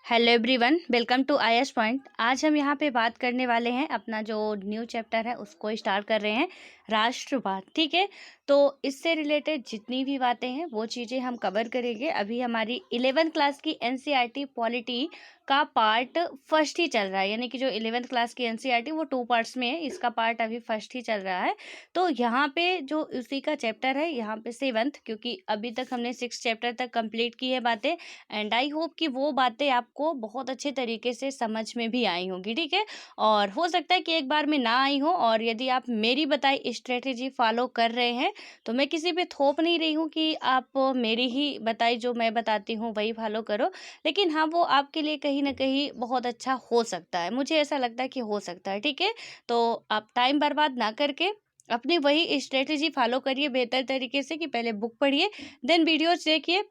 Hello everyone, welcome to IAS point. आज हम यहाँ पे बात करने वाले हैं, अपना जो न्यू चैप्टर है उसको स्टार्ट कर रहे हैं, राष्ट्रवाद। ठीक है, तो इससे रिलेटेड जितनी भी बातें हैं वो चीज़ें हम कवर करेंगे। अभी हमारी 11th क्लास की एनसीईआरटी पॉलिटी का पार्ट फर्स्ट ही चल रहा है, यानी कि जो 11th क्लास की एनसीईआरटी वो 2 पार्ट्स में है, इसका पार्ट अभी फर्स्ट ही चल रहा है। तो यहाँ पे जो उसी का चैप्टर है, यहाँ पे 7th, क्योंकि अभी तक हमने 6 चैप्टर तक कंप्लीट की है बातें, एंड आई होप कि वो बातें आपको बहुत अच्छे तरीके से समझ में भी आई होंगी। ठीक है, और हो सकता है कि एक बार में ना आई हो, और यदि आप मेरी बताई स्ट्रेटेजी फॉलो कर रहे हैं तो मैं किसी पे थोप नहीं रही हूँ कि आप मेरी ही बताई जो मैं बताती हूँ वही फॉलो करो, लेकिन हाँ, वो आपके लिए कहीं ना कहीं बहुत अच्छा हो सकता है। मुझे ऐसा लगता है कि हो सकता है। ठीक है, तो आप टाइम बर्बाद ना करके अपनी वही स्ट्रेटेजी फॉलो करिए बेहतर तरीके से, कि पहले बुक पढ़िए, देन वीडियोज देखिए,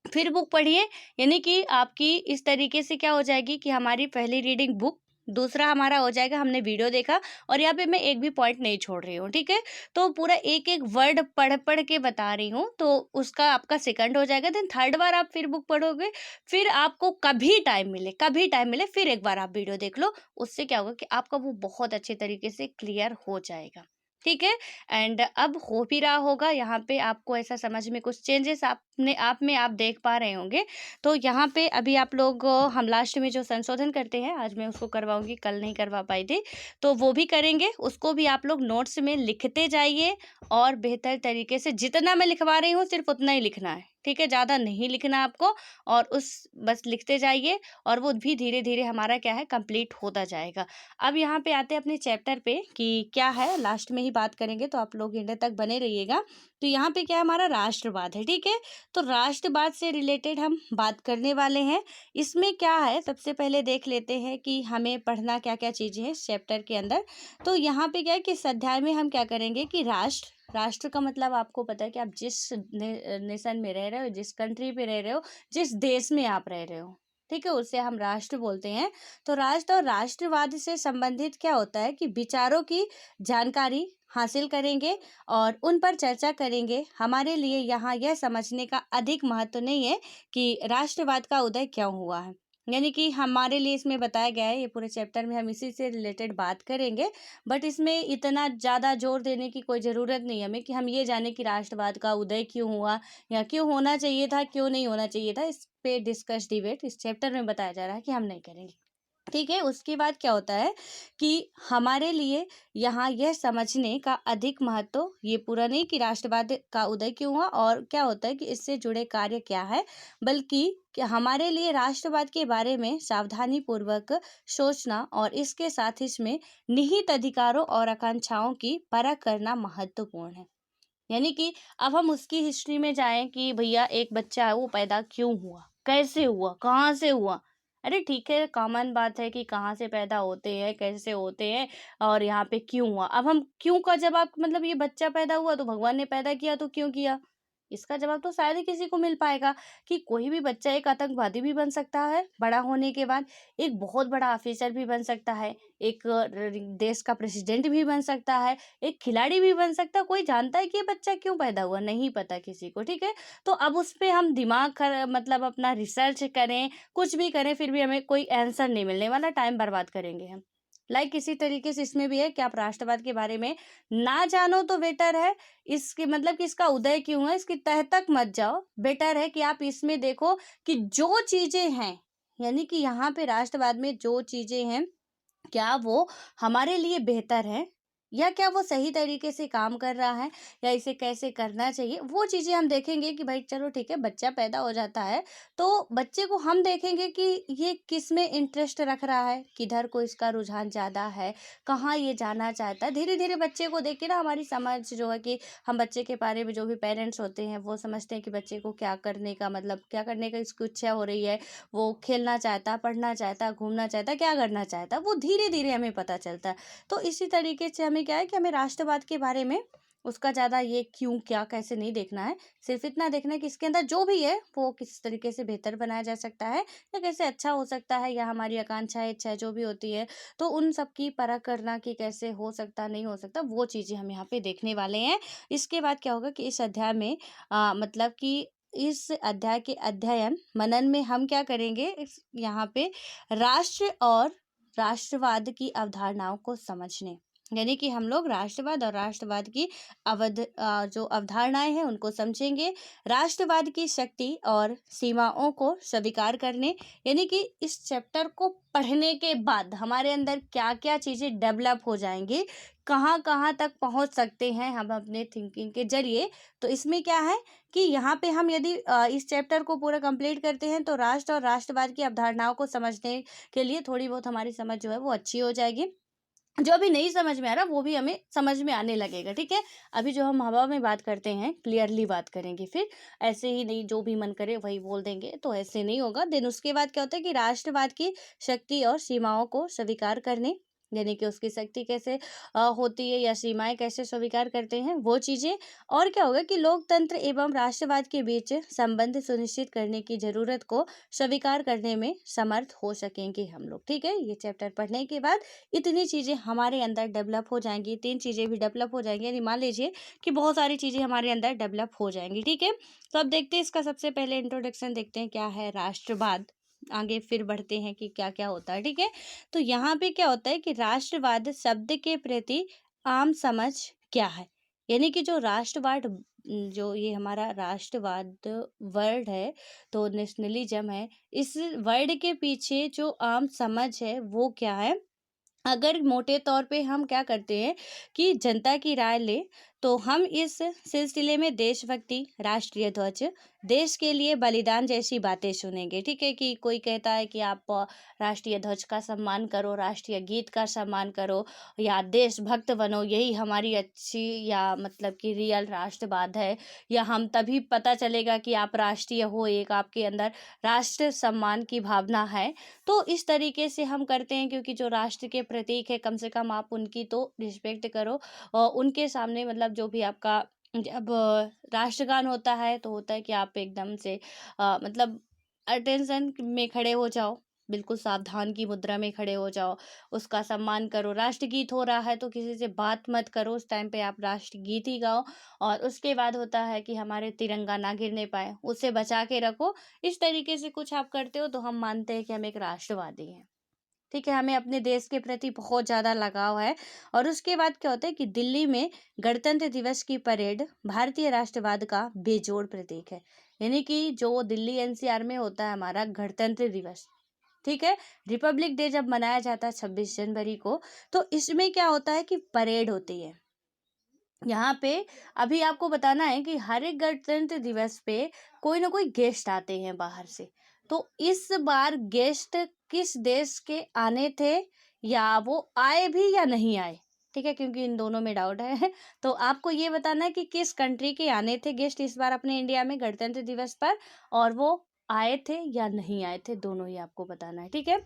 फिर बुक पढ़िए। यानी कि आपकी इस तरीके से क्या हो जाएगी कि हमारी पहली रीडिंग बुक, दूसरा हमारा हो जाएगा हमने वीडियो देखा, और यहाँ पे मैं एक भी पॉइंट नहीं छोड़ रही हूँ। ठीक है, तो पूरा एक एक वर्ड पढ़ पढ़ के बता रही हूँ, तो उसका आपका सेकंड हो जाएगा। देन थर्ड बार आप फिर बुक पढ़ोगे, फिर आपको कभी टाइम मिले फिर एक बार आप वीडियो देख लो। उससे क्या होगा कि आपका वो बहुत अच्छे तरीके से क्लियर हो जाएगा। ठीक है, एंड अब हो भी रहा होगा यहाँ पे आपको ऐसा समझ में कुछ चेंजेस अपने आप में आप देख पा रहे होंगे। तो यहाँ पे अभी आप लोग हम लास्ट में जो संशोधन करते हैं, आज मैं उसको करवाऊंगी, कल नहीं करवा पाई थी, तो वो भी करेंगे। उसको भी आप लोग नोट्स में लिखते जाइए, और बेहतर तरीके से जितना मैं लिखवा रही हूँ सिर्फ उतना ही लिखना है। ठीक है, ज़्यादा नहीं लिखना आपको, और उस बस लिखते जाइए, और वो भी धीरे धीरे हमारा क्या है कंप्लीट होता जाएगा। अब यहाँ पे आते हैं अपने चैप्टर पे कि क्या है, लास्ट में ही बात करेंगे, तो आप लोग एंड तक बने रहिएगा। तो यहाँ पे क्या है, हमारा राष्ट्रवाद है। ठीक है, तो राष्ट्रवाद से रिलेटेड हम बात करने वाले हैं। इसमें क्या है, सबसे पहले देख लेते हैं कि हमें पढ़ना क्या क्या चीज़ें हैं इस चैप्टर के अंदर। तो यहाँ पे क्या है कि इस अध्याय में हम क्या करेंगे कि राष्ट्र का मतलब आपको पता है कि आप जिस नेशन में रह रहे हो, जिस कंट्री पे रह रहे हो, जिस देश में आप रह रहे हो, ठीक है, उसे हम राष्ट्र बोलते हैं। तो राष्ट्र और राष्ट्रवाद से संबंधित क्या होता है कि विचारों की जानकारी हासिल करेंगे और उन पर चर्चा करेंगे। हमारे लिए यहाँ यह समझने का अधिक महत्व नहीं है कि राष्ट्रवाद का उदय क्यों हुआ है, यानी कि हमारे लिए इसमें बताया गया है, ये पूरे चैप्टर में हम इसी से रिलेटेड बात करेंगे। बट इसमें इतना ज़्यादा जोर देने की कोई ज़रूरत नहीं है हमें कि हम ये जाने कि राष्ट्रवाद का उदय क्यों हुआ, या क्यों होना चाहिए था, क्यों नहीं होना चाहिए था। इस पे डिस्कस डिबेट इस चैप्टर में बताया जा रहा है कि हम नहीं करेंगे। ठीक है, उसके बाद क्या होता है कि हमारे लिए यहाँ यह समझने का अधिक महत्व, ये पूरा नहीं कि राष्ट्रवाद का उदय क्यों हुआ और क्या होता है कि इससे जुड़े कार्य क्या है, बल्कि कि हमारे लिए राष्ट्रवाद के बारे में सावधानी पूर्वक सोचना और इसके साथ इसमें निहित अधिकारों और आकांक्षाओं की परख करना महत्वपूर्ण है। यानी कि अब हम उसकी हिस्ट्री में जाएं कि भैया एक बच्चा है, वो पैदा क्यों हुआ, कैसे हुआ, कहाँ से हुआ। अरे ठीक है, कॉमन बात है कि कहाँ से पैदा होते हैं, कैसे होते हैं, और यहाँ पे क्यों हुआ। अब हम क्यों का जवाब, मतलब ये बच्चा पैदा हुआ तो भगवान ने पैदा किया तो क्यों किया, इसका जवाब तो शायद ही किसी को मिल पाएगा। कि कोई भी बच्चा एक आतंकवादी भी बन सकता है बड़ा होने के बाद, एक बहुत बड़ा ऑफिसर भी बन सकता है, एक देश का प्रेसिडेंट भी बन सकता है, एक खिलाड़ी भी बन सकता है। कोई जानता है कि ये बच्चा क्यों पैदा हुआ, नहीं पता किसी को। ठीक है, तो अब उस पे हम मतलब अपना रिसर्च करें, कुछ भी करें, फिर भी हमें कोई आंसर नहीं मिलने वाला, टाइम बर्बाद करेंगे हम। इसी तरीके से इसमें भी है कि आप राष्ट्रवाद के बारे में ना जानो तो बेटर है, इसके मतलब कि इसका उदय क्यों है इसकी तह तक मत जाओ। बेटर है कि आप इसमें देखो कि जो चीजें हैं, यानी कि यहाँ पे राष्ट्रवाद में जो चीजें हैं, क्या वो हमारे लिए बेहतर है, या क्या वो सही तरीके से काम कर रहा है, या इसे कैसे करना चाहिए, वो चीज़ें हम देखेंगे। कि भाई चलो ठीक है, बच्चा पैदा हो जाता है तो बच्चे को हम देखेंगे कि ये किस में इंटरेस्ट रख रहा है, किधर को इसका रुझान ज़्यादा है, कहाँ ये जाना चाहता है। धीरे धीरे बच्चे को देख के ना हमारी समझ जो है कि हम बच्चे के बारे में, जो भी पेरेंट्स होते हैं वो समझते हैं कि बच्चे को क्या करने का, मतलब क्या करने का इसकी इच्छा हो रही है, वो खेलना चाहता, पढ़ना चाहता, घूमना चाहता, क्या करना चाहता, वो धीरे धीरे हमें पता चलता है। तो इसी तरीके से हमें क्या है कि हमें राष्ट्रवाद के बारे में उसका ज़्यादा ये क्यों क्या कैसे नहीं देखना है, सिर्फ इतना देखना है कि इसके अंदर जो भी है वो किस तरीके से बेहतर बनाया जा सकता है, या कैसे अच्छा हो सकता है, या हमारी आकांक्षाएं इच्छाएं जो भी होती है, तो उन सब की परख करना कि कैसे हो सकता नहीं हो सकता, वो चीज़ें हम यहाँ पे देखने वाले हैं। इसके बाद क्या होगा कि इस अध्याय में मतलब कि इस अध्याय के अध्ययन मनन में हम क्या करेंगे, यहाँ पे राष्ट्र और राष्ट्रवाद की अवधारणाओं को समझने, यानी कि हम लोग राष्ट्रवाद और राष्ट्रवाद की जो अवधारणाएं हैं उनको समझेंगे। राष्ट्रवाद की शक्ति और सीमाओं को स्वीकार करने, यानी कि इस चैप्टर को पढ़ने के बाद हमारे अंदर क्या क्या चीज़ें डेवलप हो जाएंगी, कहाँ कहाँ तक पहुँच सकते हैं हम अपने थिंकिंग के जरिए। तो इसमें क्या है कि यहाँ पे हम यदि इस चैप्टर को पूरा कंप्लीट करते हैं तो राष्ट्र और राष्ट्रवाद की अवधारणाओं को समझने के लिए थोड़ी बहुत हमारी समझ जो है वो अच्छी हो जाएगी। जो अभी नहीं समझ में आ रहा वो भी हमें समझ में आने लगेगा, ठीक है। अभी जो हम हवा में बात करते हैं क्लियरली बात करेंगे, फिर ऐसे ही नहीं जो भी मन करे वही बोल देंगे, तो ऐसे नहीं होगा। देन उसके बाद क्या होता है कि राष्ट्रवाद की शक्ति और सीमाओं को स्वीकार करने, यानी कि उसकी शक्ति कैसे होती है या सीमाएं कैसे स्वीकार करते हैं वो चीज़ें। और क्या होगा कि लोकतंत्र एवं राष्ट्रवाद के बीच संबंध सुनिश्चित करने की जरूरत को स्वीकार करने में समर्थ हो सकेंगे हम लोग, ठीक है। ये चैप्टर पढ़ने के बाद इतनी चीज़ें हमारे अंदर डेवलप हो जाएंगी, 3 चीज़ें भी डेवलप हो जाएंगी, यानी मान लीजिए कि बहुत सारी चीज़ें हमारे अंदर डेवलप हो जाएंगी, ठीक है। तो अब देखते हैं इसका सबसे पहले इंट्रोडक्शन देखते हैं क्या है राष्ट्रवाद, आगे फिर बढ़ते हैं कि क्या क्या होता है, ठीक है। तो यहाँ पे क्या होता है कि राष्ट्रवाद शब्द के प्रति आम समझ क्या है, यानी कि जो राष्ट्रवाद, जो ये हमारा राष्ट्रवाद वर्ड है, तो नेशनलिज्म है, इस वर्ड के पीछे जो आम समझ है वो क्या है। अगर मोटे तौर पे हम क्या करते हैं कि जनता की राय ले, तो हम इस सिलसिले में देशभक्ति, राष्ट्रीय ध्वज, देश के लिए बलिदान जैसी बातें सुनेंगे, ठीक है। कि कोई कहता है कि आप राष्ट्रीय ध्वज का सम्मान करो, राष्ट्रीय गीत का सम्मान करो या देशभक्त बनो, यही हमारी अच्छी या मतलब कि रियल राष्ट्रवाद है, या हम तभी पता चलेगा कि आप राष्ट्रीय हो, एक आपके अंदर राष्ट्र सम्मान की भावना है। तो इस तरीके से हम करते हैं, क्योंकि जो राष्ट्र के प्रतीक है कम से कम आप उनकी तो रिस्पेक्ट करो, और उनके सामने मतलब जो भी आपका जब राष्ट्रगान होता है तो होता है कि आप एकदम से मतलब अटेंशन में खड़े हो जाओ, बिल्कुल सावधान की मुद्रा में खड़े हो जाओ, उसका सम्मान करो। राष्ट्रगीत हो रहा है तो किसी से बात मत करो, उस टाइम पे आप राष्ट्रगीत ही गाओ। और उसके बाद होता है कि हमारे तिरंगा ना गिरने पाए, उसे बचा के रखो। इस तरीके से कुछ आप करते हो तो हम मानते हैं कि हम एक राष्ट्रवादी हैं, ठीक है। हमें अपने देश के प्रति बहुत ज़्यादा लगाव है। और उसके बाद क्या होता है कि दिल्ली में गणतंत्र दिवस की परेड भारतीय राष्ट्रवाद का बेजोड़ प्रतीक है, यानी कि जो दिल्ली एनसीआर में होता है हमारा गणतंत्र दिवस, ठीक है, रिपब्लिक डे जब मनाया जाता है 26 जनवरी को, तो इसमें क्या होता है कि परेड होती है यहाँ पे। अभी आपको बताना है कि हर एक गणतंत्र दिवस पे कोई ना कोई गेस्ट आते हैं बाहर से। तो इस बार गेस्ट किस देश के आने थे, या वो आए भी या नहीं आए, ठीक है, क्योंकि इन दोनों में डाउट है। तो आपको ये बताना है कि किस कंट्री के आने थे गेस्ट इस बार अपने इंडिया में गणतंत्र दिवस पर, और वो आए थे या नहीं आए थे, दोनों ही आपको बताना है, ठीक है।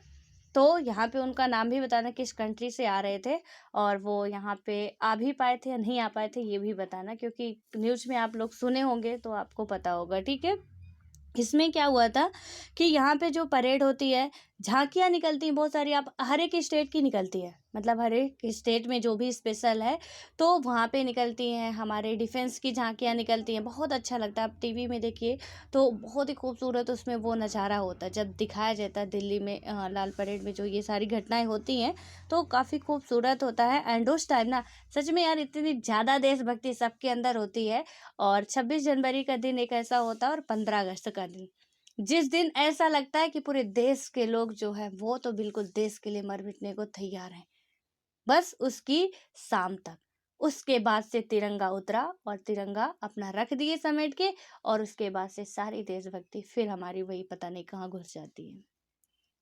तो यहाँ पे उनका नाम भी बताना किस कंट्री से आ रहे थे, और वो यहाँ पे आ भी पाए थे या नहीं आ पाए थे ये भी बताना, क्योंकि न्यूज़ में आप लोग सुने होंगे तो आपको पता होगा, ठीक है। इसमें क्या हुआ था कि यहाँ पे जो परेड होती है, झांकियाँ निकलती हैं बहुत सारी, आप हर एक स्टेट की निकलती है, मतलब हर एक स्टेट में जो भी स्पेशल है तो वहाँ पे निकलती हैं। हमारे डिफेंस की झांकियाँ निकलती हैं, बहुत अच्छा लगता है। आप टीवी में देखिए तो बहुत ही खूबसूरत उसमें वो नज़ारा होता है जब दिखाया जाता है दिल्ली में लाल परेड में जो ये सारी घटनाएं होती हैं, तो काफ़ी खूबसूरत होता है। एंड उस टाइम ना सच में यार इतनी ज़्यादा देशभक्ति सबके अंदर होती है। और 26 जनवरी का दिन एक ऐसा होता है, और 15 अगस्त का दिन, जिस दिन ऐसा लगता है कि पूरे देश के लोग जो है वो तो बिल्कुल देश के लिए मर मिटने को तैयार हैं, बस उसकी शाम तक। उसके बाद से तिरंगा उतरा और तिरंगा अपना रख दिए समेट के, और उसके बाद से सारी देशभक्ति फिर हमारी वही पता नहीं कहाँ घुस जाती है।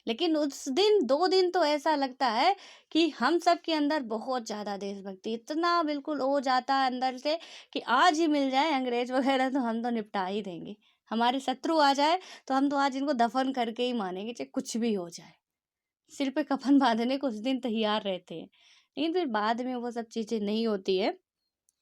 लेकिन उस दिन 2 दिन तो ऐसा लगता है कि हम सब के अंदर बहुत ज़्यादा देशभक्ति इतना बिल्कुल हो जाता है अंदर से कि आज ही मिल जाए अंग्रेज वगैरह तो हम तो निपटा ही देंगे। हमारे शत्रु आ जाए तो हम तो आज इनको दफन करके ही मानेंगे, चाहे कुछ भी हो जाए। सिर पे कफन बांधने को उस दिन तैयार रहते हैं, लेकिन फिर बाद में वो सब चीज़ें नहीं होती है।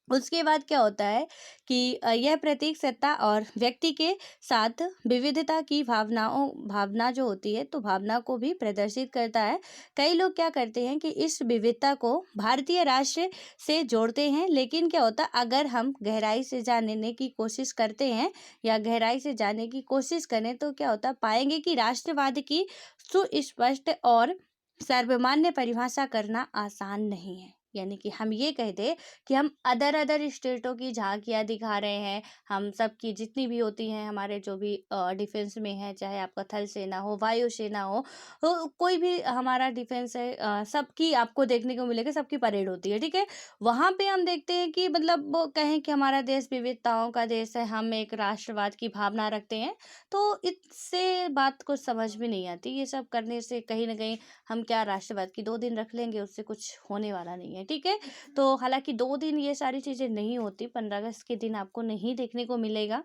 उसके बाद क्या होता है कि यह प्रतीक सत्ता और व्यक्ति के साथ विविधता की भावना जो होती है, तो भावना को भी प्रदर्शित करता है। कई लोग क्या करते हैं कि इस विविधता को भारतीय राष्ट्र से जोड़ते हैं, लेकिन क्या होता है, अगर हम गहराई से जानने की कोशिश करते हैं या गहराई से जानने की कोशिश करें, तो क्या होता है, पाएंगे कि राष्ट्रवाद की सुस्पष्ट और सर्वमान्य परिभाषा करना आसान नहीं है। यानी कि हम ये कह दें कि हम अदर अदर स्टेटों की झांकियाँ दिखा रहे हैं, हम सबकी जितनी भी होती हैं, हमारे जो भी डिफेंस में है, चाहे आपका थल सेना हो, वायु सेना हो, तो कोई भी हमारा डिफेंस है, सबकी आपको देखने को मिलेगा, सबकी परेड होती है, ठीक है। वहाँ पे हम देखते हैं कि मतलब वो कहें कि हमारा देश विविधताओं का देश है, हम एक राष्ट्रवाद की भावना रखते हैं, तो इससे बात को समझ में नहीं आती। ये सब करने से कहीं ना कहीं हम क्या राष्ट्रवाद की 2 दिन रख लेंगे, उससे कुछ होने वाला नहीं है, ठीक है। तो हालांकि 2 दिन ये सारी चीजें नहीं होती, 15 अगस्त के दिन आपको नहीं देखने को मिलेगा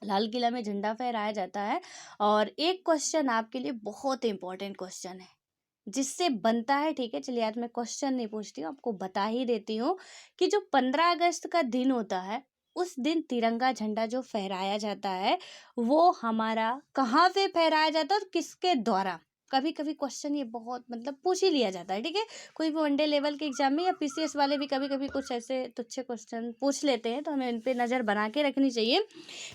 लाल किला में झंडा फहराया जाता है। और एक क्वेश्चन आपके लिए बहुत इंपॉर्टेंट क्वेश्चन है, जिससे बनता है, ठीक है, चलिए आज मैं क्वेश्चन नहीं पूछती हूँ, आपको बता ही देती हूँ कि जो 15 अगस्त का दिन होता है, उस दिन तिरंगा झंडा जो फहराया जाता है, वो हमारा कहाँ पे फहराया जाता है और किसके द्वारा। कभी कभी क्वेश्चन ये बहुत मतलब पूछ ही लिया जाता है, ठीक है। कोई भी वनडे लेवल के एग्जाम में या पीसीएस वाले भी कभी कभी कुछ ऐसे तुच्छ क्वेश्चन पूछ लेते हैं, तो हमें इन पे नज़र बना के रखनी चाहिए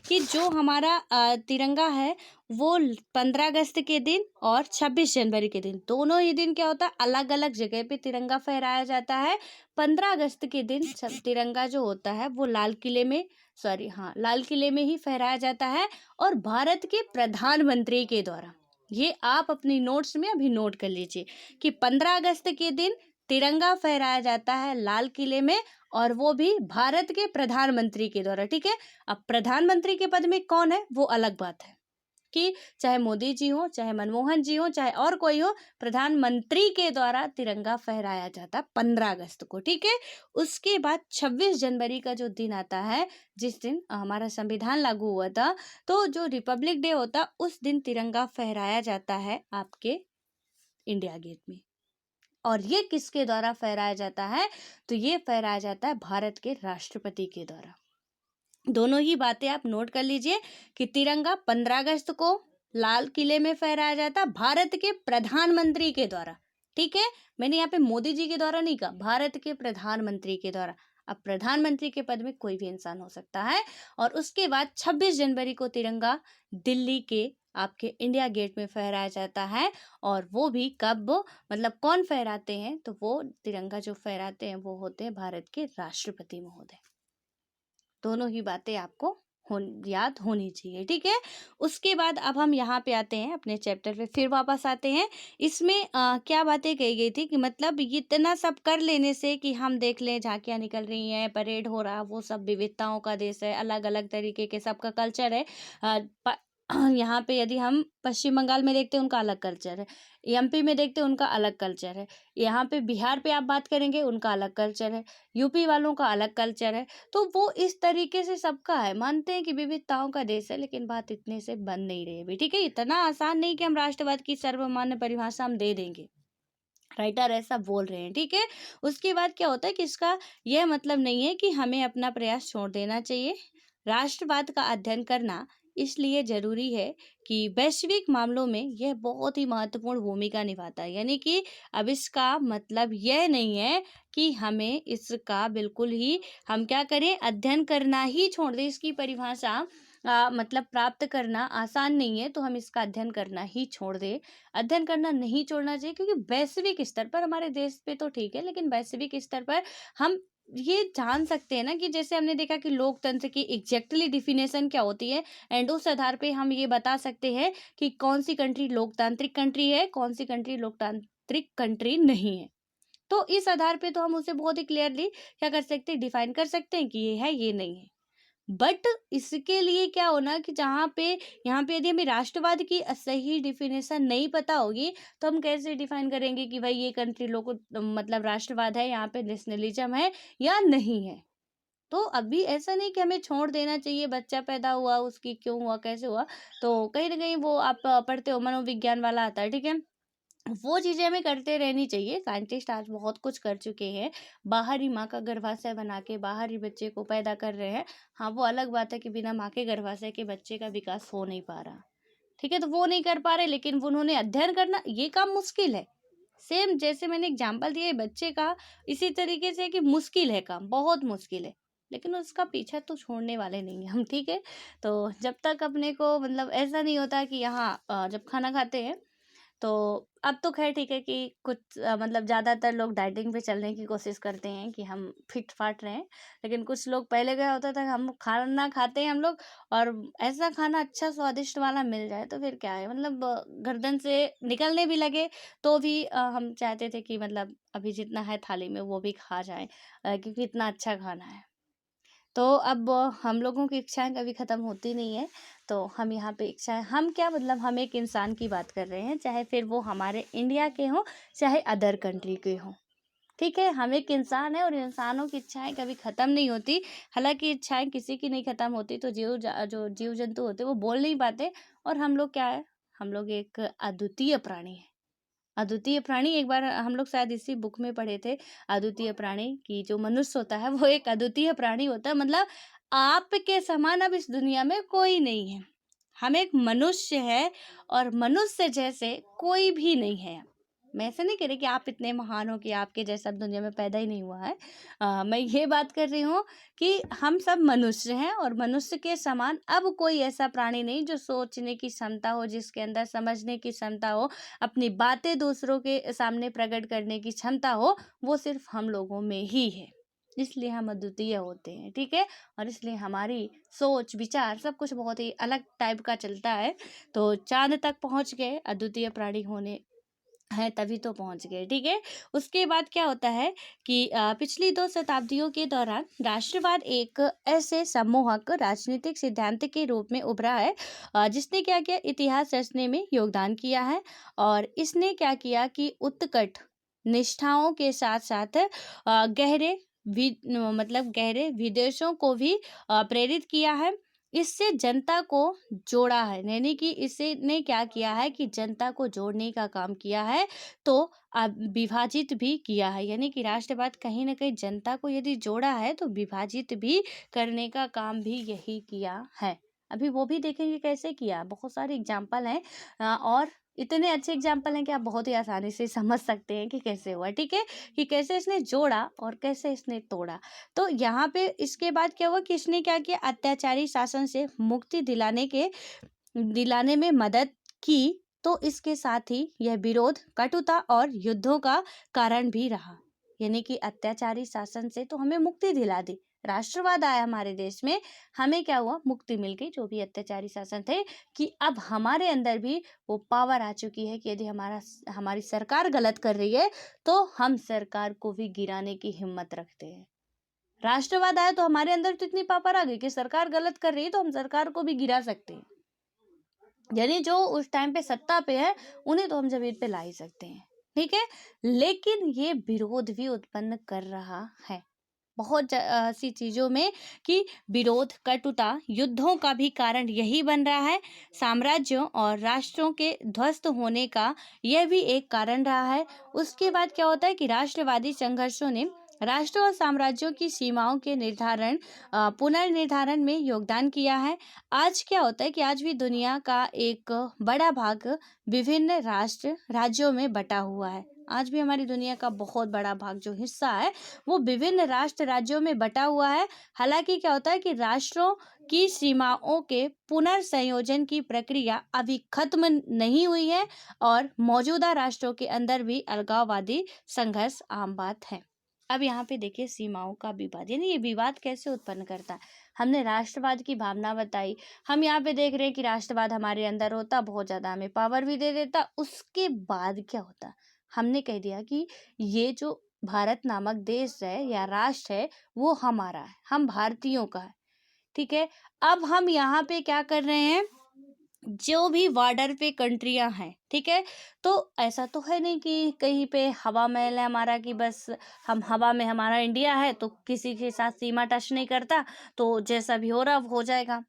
कि जो हमारा तिरंगा है, वो 15 अगस्त के दिन और 26 जनवरी के दिन, दोनों ही दिन क्या होता है, अलग अलग जगह पे तिरंगा फहराया जाता है। 15 अगस्त के दिन तिरंगा जो होता है वो लाल किले में, सॉरी हाँ, लाल किले में ही फहराया जाता है, और भारत के प्रधानमंत्री के द्वारा। ये आप अपनी नोट्स में अभी नोट कर लीजिए कि 15 अगस्त के दिन तिरंगा फहराया जाता है लाल किले में, और वो भी भारत के प्रधानमंत्री के द्वारा, ठीक है। अब प्रधानमंत्री के पद में कौन है वो अलग बात है, कि चाहे मोदी जी हो, चाहे मनमोहन जी हो, चाहे और कोई हो, प्रधानमंत्री के द्वारा तिरंगा फहराया जाता 15 अगस्त को, ठीक है। उसके बाद 26 जनवरी का जो दिन आता है, जिस दिन हमारा संविधान लागू हुआ था, तो जो रिपब्लिक डे होता, उस दिन तिरंगा फहराया जाता है आपके इंडिया गेट में। और ये किसके द्वारा फहराया जाता है, तो ये फहराया जाता है भारत के राष्ट्रपति के द्वारा। दोनों ही बातें आप नोट कर लीजिए कि तिरंगा 15 अगस्त को लाल किले में फहराया जाता है भारत के प्रधानमंत्री के द्वारा, ठीक है। मैंने यहाँ पे मोदी जी के द्वारा नहीं कहा, भारत के प्रधानमंत्री के द्वारा। अब प्रधानमंत्री के पद में कोई भी इंसान हो सकता है। और उसके बाद 26 जनवरी को तिरंगा दिल्ली के आपके इंडिया गेट में फहराया जाता है। और वो भी कब, मतलब कौन फहराते हैं, तो वो तिरंगा जो फहराते हैं वो होते हैं भारत के राष्ट्रपति महोदय। दोनों ही बातें आपको याद होनी चाहिए, ठीक है। उसके बाद अब हम यहाँ पे आते हैं, अपने चैप्टर पे फिर वापस आते हैं। इसमें क्या बातें कही गई थी कि मतलब इतना सब कर लेने से कि हम देख लें झांकियाँ निकल रही हैं, परेड हो रहा, वो सब विविधताओं का देश है, अलग अलग तरीके के सबका कल्चर है। यहाँ पे यदि हम पश्चिम बंगाल में देखते हैं, उनका अलग कल्चर है, एमपी में देखते हैं, उनका अलग कल्चर है, यहाँ पे बिहार पे आप बात करेंगे, उनका अलग कल्चर है, यूपी वालों का अलग कल्चर है। तो वो इस तरीके से सबका है, मानते हैं कि विविधताओं का देश है, लेकिन बात इतने से बन नहीं रही है अभी, ठीक है। इतना आसान नहीं कि हम राष्ट्रवाद की सर्वमान्य परिभाषा हम दे देंगे, राइटर ऐसा बोल रहे हैं, ठीक है। उसके बाद क्या होता है कि इसका यह मतलब नहीं है कि हमें अपना प्रयास छोड़ देना चाहिए। राष्ट्रवाद का अध्ययन करना इसलिए जरूरी है कि वैश्विक मामलों में यह बहुत ही महत्वपूर्ण भूमिका निभाता है। यानी कि अब इसका मतलब यह नहीं है कि हमें इसका बिल्कुल ही हम क्या करें, अध्ययन करना ही छोड़ दें। इसकी परिभाषा मतलब प्राप्त करना आसान नहीं है, तो हम इसका अध्ययन करना ही छोड़ दें। अध्ययन करना नहीं छोड़ना चाहिए, क्योंकि वैश्विक स्तर पर हमारे देश पे तो ठीक है, लेकिन वैश्विक स्तर पर हम ये जान सकते हैं ना कि जैसे हमने देखा कि लोकतंत्र की एग्जैक्टली डिफिनेशन क्या होती है, एंड उस आधार पे हम ये बता सकते हैं कि कौन सी कंट्री लोकतांत्रिक कंट्री है, कौन सी कंट्री लोकतांत्रिक कंट्री नहीं है। तो इस आधार पे तो हम उसे बहुत ही क्लियरली क्या कर सकते हैं, डिफाइन कर सकते हैं कि ये है, ये नहीं है। बट इसके लिए क्या होना कि जहाँ पे यहाँ पे यदि हमें राष्ट्रवाद की सही डिफिनेशन नहीं पता होगी, तो हम कैसे डिफाइन करेंगे कि भाई ये कंट्री लोग मतलब राष्ट्रवाद है, यहाँ पे नेशनलिज्म है या नहीं है। तो अभी ऐसा नहीं कि हमें छोड़ देना चाहिए, बच्चा पैदा हुआ उसकी क्यों हुआ, कैसे हुआ, तो कहीं ना कहीं वो आप पढ़ते हो, मनोविज्ञान वाला आता है, ठीक है। वो चीज़ें हमें करते रहनी चाहिए। साइंटिस्ट आज बहुत कुछ कर चुके हैं, बाहर ही माँ का गर्भाशय बना के बाहर ही बच्चे को पैदा कर रहे हैं। हाँ, वो अलग बात है कि बिना माँ के गर्भाशय के बच्चे का विकास हो नहीं पा रहा, ठीक है? तो वो नहीं कर पा रहे, लेकिन वो उन्होंने अध्ययन करना, ये काम मुश्किल है। सेम जैसे मैंने एग्जाम्पल दिया है बच्चे का, इसी तरीके से कि मुश्किल है काम, बहुत मुश्किल है, लेकिन उसका पीछा तो छोड़ने वाले नहीं हैं हम, ठीक है? तो जब तक अपने को मतलब ऐसा नहीं होता कि यहाँ जब खाना खाते हैं, तो अब तो ख़ैर ठीक है कि कुछ मतलब ज़्यादातर लोग डाइटिंग पे चलने की कोशिश करते हैं कि हम फिट-फाट रहें। लेकिन कुछ लोग, पहले क्या होता था, हम खाना खाते हैं हम लोग और ऐसा खाना अच्छा स्वादिष्ट वाला मिल जाए तो फिर क्या है, मतलब गर्दन से निकलने भी लगे तो भी हम चाहते थे कि मतलब अभी जितना है थाली में वो भी खा जाएँ, क्योंकि इतना अच्छा खाना है। तो अब हम लोगों की इच्छाएँ कभी ख़त्म होती नहीं है, तो हम यहाँ पे इच्छाएँ, हम क्या मतलब हम एक इंसान की बात कर रहे हैं, चाहे फिर वो हमारे इंडिया के हों, चाहे अदर कंट्री के हों, ठीक है? हम एक इंसान हैं और इंसानों की इच्छाएँ कभी ख़त्म नहीं होती। हालाँकि इच्छाएँ किसी की नहीं ख़त्म होती, तो जो जीव-जंतु होते हैं वो बोल नहीं पाते, और हम लोग क्या है, हम लोग एक अद्वितीय प्राणी हैं। अद्वितीय प्राणी, एक बार हम लोग शायद इसी बुक में पढ़े थे, अद्वितीय प्राणी, कि जो मनुष्य होता है वो एक अद्वितीय प्राणी होता है, मतलब आपके समान अब इस दुनिया में कोई नहीं है। हम एक मनुष्य है और मनुष्य जैसे कोई भी नहीं है। मैं ऐसे नहीं कह रही कि आप इतने महान हो कि आपके जैसा अब दुनिया में पैदा ही नहीं हुआ है। मैं ये बात कर रही हूँ कि हम सब मनुष्य हैं और मनुष्य के समान अब कोई ऐसा प्राणी नहीं जो सोचने की क्षमता हो, जिसके अंदर समझने की क्षमता हो, अपनी बातें दूसरों के सामने प्रकट करने की क्षमता हो, वो सिर्फ हम लोगों में ही है। इसलिए हम अद्वितीय होते हैं, ठीक है? और इसलिए हमारी सोच, विचार सब कुछ बहुत ही अलग टाइप का चलता है। तो चाँद तक पहुँच गए, अद्वितीय प्राणी होने हैं तभी तो पहुँच गए, ठीक है? उसके बाद क्या होता है कि पिछली 2 शताब्दियों के दौरान राष्ट्रवाद एक ऐसे सम्मोहक राजनीतिक सिद्धांत के रूप में उभरा है, जिसने क्या किया, इतिहास रचने में योगदान किया है, और इसने क्या किया कि उत्कट निष्ठाओं के साथ-साथ गहरे मतलब गहरे विदेशों को भी प्रेरित किया है। इससे जनता को जोड़ा है, यानी कि इससे ने क्या किया है कि जनता को जोड़ने का काम किया है, तो विभाजित भी किया है, यानी कि राष्ट्रवाद कहीं न कहीं जनता को यदि जोड़ा है, तो विभाजित भी करने का काम भी यही किया है। अभी वो भी देखेंगे कैसे किया, बहुत सारे एग्ज़ाम्पल हैं, और इतने अच्छे एग्ज़ाम्पल हैं कि आप बहुत ही आसानी से समझ सकते हैं कि कैसे हुआ, ठीक है? कि कैसे इसने जोड़ा और कैसे इसने तोड़ा। तो यहाँ पे इसके बाद क्या हुआ कि इसने क्या किया, अत्याचारी शासन से मुक्ति दिलाने में मदद की, तो इसके साथ ही यह विरोध, कटुता और युद्धों का कारण भी रहा। यानी कि अत्याचारी शासन से तो हमें मुक्ति दिला दी, राष्ट्रवाद आया हमारे देश में, हमें क्या हुआ, मुक्ति मिल गई, जो भी अत्याचारी शासन थे, कि अब हमारे अंदर भी वो पावर आ चुकी है कि यदि हमारी सरकार गलत कर रही है, तो हम सरकार को भी गिराने की हिम्मत रखते हैं। राष्ट्रवाद आया तो हमारे अंदर तो इतनी पावर आ गई कि सरकार गलत कर रही है तो हम सरकार को भी गिरा सकते हैं, यानी जो उस टाइम पे सत्ता पे है उन्हें तो हम जमीन पे ला ही सकते हैं, ठीक है? लेकिन ये विरोध भी उत्पन्न कर रहा है बहुत सी चीजों में, कि विरोध, कटुता, युद्धों का भी कारण यही बन रहा है। साम्राज्यों और राष्ट्रों के ध्वस्त होने का यह भी एक कारण रहा है। उसके बाद क्या होता है कि राष्ट्रवादी संघर्षों ने राष्ट्रों और साम्राज्यों की सीमाओं के पुनर्निर्धारण में योगदान किया है। आज क्या होता है कि आज भी दुनिया का एक बड़ा भाग विभिन्न राष्ट्र राज्यों में बटा हुआ है। आज भी हमारी दुनिया का बहुत बड़ा भाग जो हिस्सा है वो विभिन्न राष्ट्र राज्यों में बटा हुआ है। हालांकि क्या होता है कि राष्ट्रों की सीमाओं के पुनर्संयोजन की प्रक्रिया अभी खत्म नहीं हुई है, और मौजूदा राष्ट्रों के अंदर भी अलगाववादी संघर्ष आम बात है। अब यहाँ पे देखिए सीमाओं का विवाद, यानी ये विवाद कैसे उत्पन्न करता है। हमने राष्ट्रवाद की भावना बताई, हम यहाँ पे देख रहे हैं कि राष्ट्रवाद हमारे अंदर होता, बहुत ज्यादा हमें पावर भी दे देता। उसके बाद क्या होता, हमने कह दिया कि ये जो भारत नामक देश है या राष्ट्र है वो हमारा है, हम भारतीयों का है, ठीक है? अब हम यहाँ पे क्या कर रहे हैं, जो भी बॉर्डर पे कंट्रियां हैं, ठीक है, तो ऐसा तो है नहीं कि कहीं पे हवा महल है हमारा, कि बस हम हवा में, हमारा इंडिया है तो किसी के साथ सीमा टच नहीं करता, तो जैसा भी हो रहा वो हो जाएगा।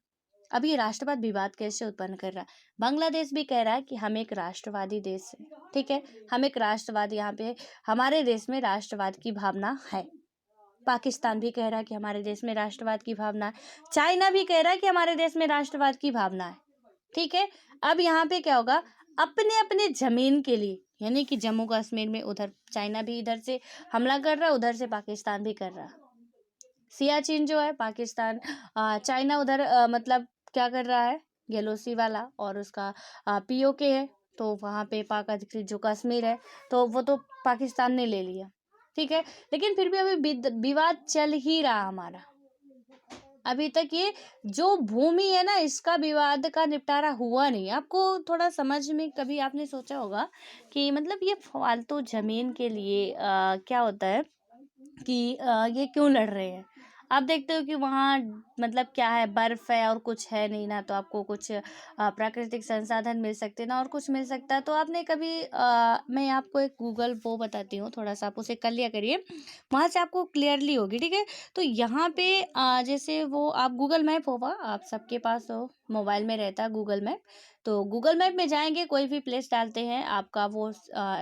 अब ये राष्ट्रवाद विवाद कैसे उत्पन्न कर रहा है? बांग्लादेश भी कह रहा है कि हम एक राष्ट्रवादी देश है, ठीक है, हम एक राष्ट्रवाद, यहाँ पे हमारे देश में राष्ट्रवाद की भावना है। पाकिस्तान भी कह रहा है कि हमारे देश में राष्ट्रवाद की भावना है। चाइना भी कह रहा है कि हमारे देश में राष्ट्रवाद की भावना है, ठीक है। अब यहाँ पे क्या होगा, अपने अपने जमीन के लिए, यानी कि जम्मू कश्मीर में उधर चाइना भी इधर से हमला कर रहा है, उधर से पाकिस्तान भी कर रहा है। सियाचिन जो है पाकिस्तान, चाइना उधर मतलब क्या कर रहा है, येलोसी वाला, और उसका पीओके है, तो वहाँ पे पाक अधिकृत जो कश्मीर है तो वो तो पाकिस्तान ने ले लिया, ठीक है। लेकिन फिर भी अभी विवाद चल ही रहा हमारा, अभी तक ये जो भूमि है ना, इसका विवाद का निपटारा हुआ नहीं। आपको थोड़ा समझ में कभी आपने सोचा होगा कि मतलब ये फालतू जमीन के लिए क्या होता है कि ये क्यों लड़ रहे हैं। आप देखते हो कि वहाँ मतलब क्या है, बर्फ है और कुछ है नहीं ना, तो आपको कुछ प्राकृतिक संसाधन मिल सकते ना, और कुछ मिल सकता है। तो आपने कभी मैं आपको एक गूगल वो बताती हूँ, थोड़ा सा आप उसे कर लिया करिए, वहाँ से आपको क्लियरली होगी, ठीक है। तो यहाँ पे जैसे वो आप गूगल मैप होगा, आप सबके पास हो, मोबाइल में रहता है गूगल मैप, तो गूगल मैप में जाएंगे, कोई भी प्लेस डालते हैं, आपका वो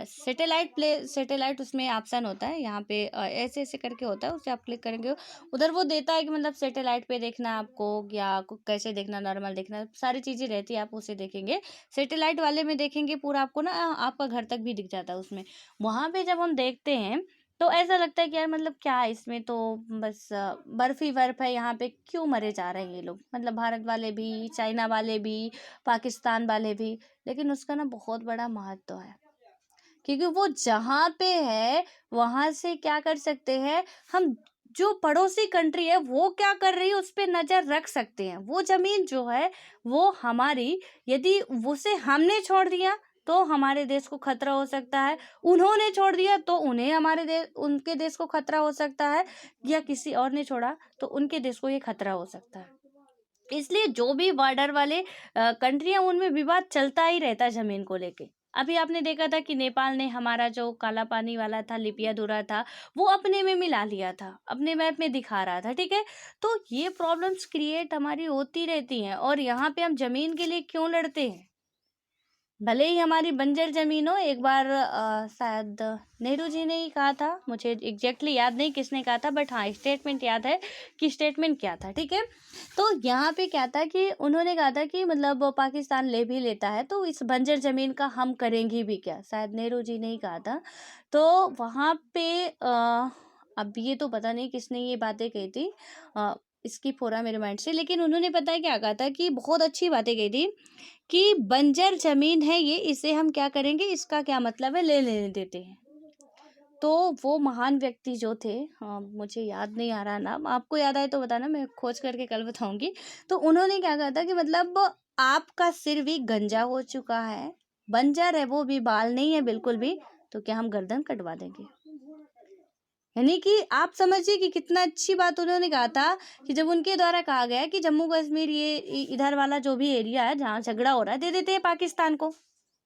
सैटेलाइट उसमें ऑप्शन होता है, यहाँ पे ऐसे ऐसे करके होता है, उसे आप क्लिक करेंगे, उधर वो देता है कि मतलब सैटेलाइट पे देखना है आपको, या कैसे देखना, नॉर्मल देखना, सारी चीज़ें रहती है, आप उसे देखेंगे। सैटेलाइट वाले में देखेंगे पूरा, आपको ना आपका घर तक भी दिख जाता है उसमें। वहाँ पे जब हम देखते हैं तो ऐसा लगता है कि यार मतलब क्या है इसमें, तो बस बर्फ ही बर्फ है, यहाँ पे क्यों मरे जा रहे हैं ये लोग, मतलब भारत वाले भी, चाइना वाले भी, पाकिस्तान वाले भी। लेकिन उसका ना बहुत बड़ा महत्व है, क्योंकि वो जहाँ पे है वहां से क्या कर सकते हैं हम, जो पड़ोसी कंट्री है वो क्या कर रही है उस पे नजर रख सकते हैं। वो जमीन जो है वो हमारी, यदि उसे हमने छोड़ दिया तो हमारे देश को खतरा हो सकता है, उन्होंने छोड़ दिया तो उन्हें हमारे देश, उनके देश को खतरा हो सकता है, या किसी और ने छोड़ा तो उनके देश को ये खतरा हो सकता है। इसलिए जो भी बॉर्डर वाले कंट्री है उनमें विवाद चलता ही रहता है जमीन को लेके। अभी आपने देखा था कि नेपाल ने हमारा जो काला पानी वाला था, लिपियाधुरा था, वो अपने में मिला लिया था, अपने मैप में दिखा रहा था, ठीक है। तो ये प्रॉब्लम्स क्रिएट हमारी होती रहती हैं, और यहाँ पे हम जमीन के लिए क्यों लड़ते हैं, भले ही हमारी बंजर जमीन हो। एक बार शायद नेहरू जी ने ही कहा था, मुझे एग्जैक्टली याद नहीं किसने कहा था, बट हाँ स्टेटमेंट याद है कि स्टेटमेंट क्या था, ठीक है। तो यहाँ पे क्या था कि उन्होंने कहा था कि मतलब पाकिस्तान ले भी लेता है तो इस बंजर जमीन का हम करेंगे भी क्या, शायद नेहरू जी ने ही कहा था। तो वहाँ पे अब ये तो पता नहीं किसने ये बातें कही थी, इसकी पूरा मेरे माइंड से, लेकिन उन्होंने पता है क्या कहा था कि बहुत अच्छी बातें कही थी कि बंजर जमीन है ये, इसे हम क्या करेंगे, इसका क्या मतलब है, ले लेने देते हैं। तो वो महान व्यक्ति जो थे, हाँ मुझे याद नहीं आ रहा नाम, आपको याद आए तो बताना, मैं खोज करके कल बताऊंगी। तो उन्होंने क्या कहा था कि मतलब आपका सिर भी गंजा हो चुका है, बंजर है, वो भी बाल नहीं है बिल्कुल भी, तो क्या हम गर्दन कटवा देंगे। यानी कि आप समझिए कि कितना अच्छी बात उन्होंने कहा था कि जब उनके द्वारा कहा गया कि जम्मू कश्मीर ये इधर वाला जो भी एरिया है जहाँ झगड़ा हो रहा है, दे देते हैं पाकिस्तान को,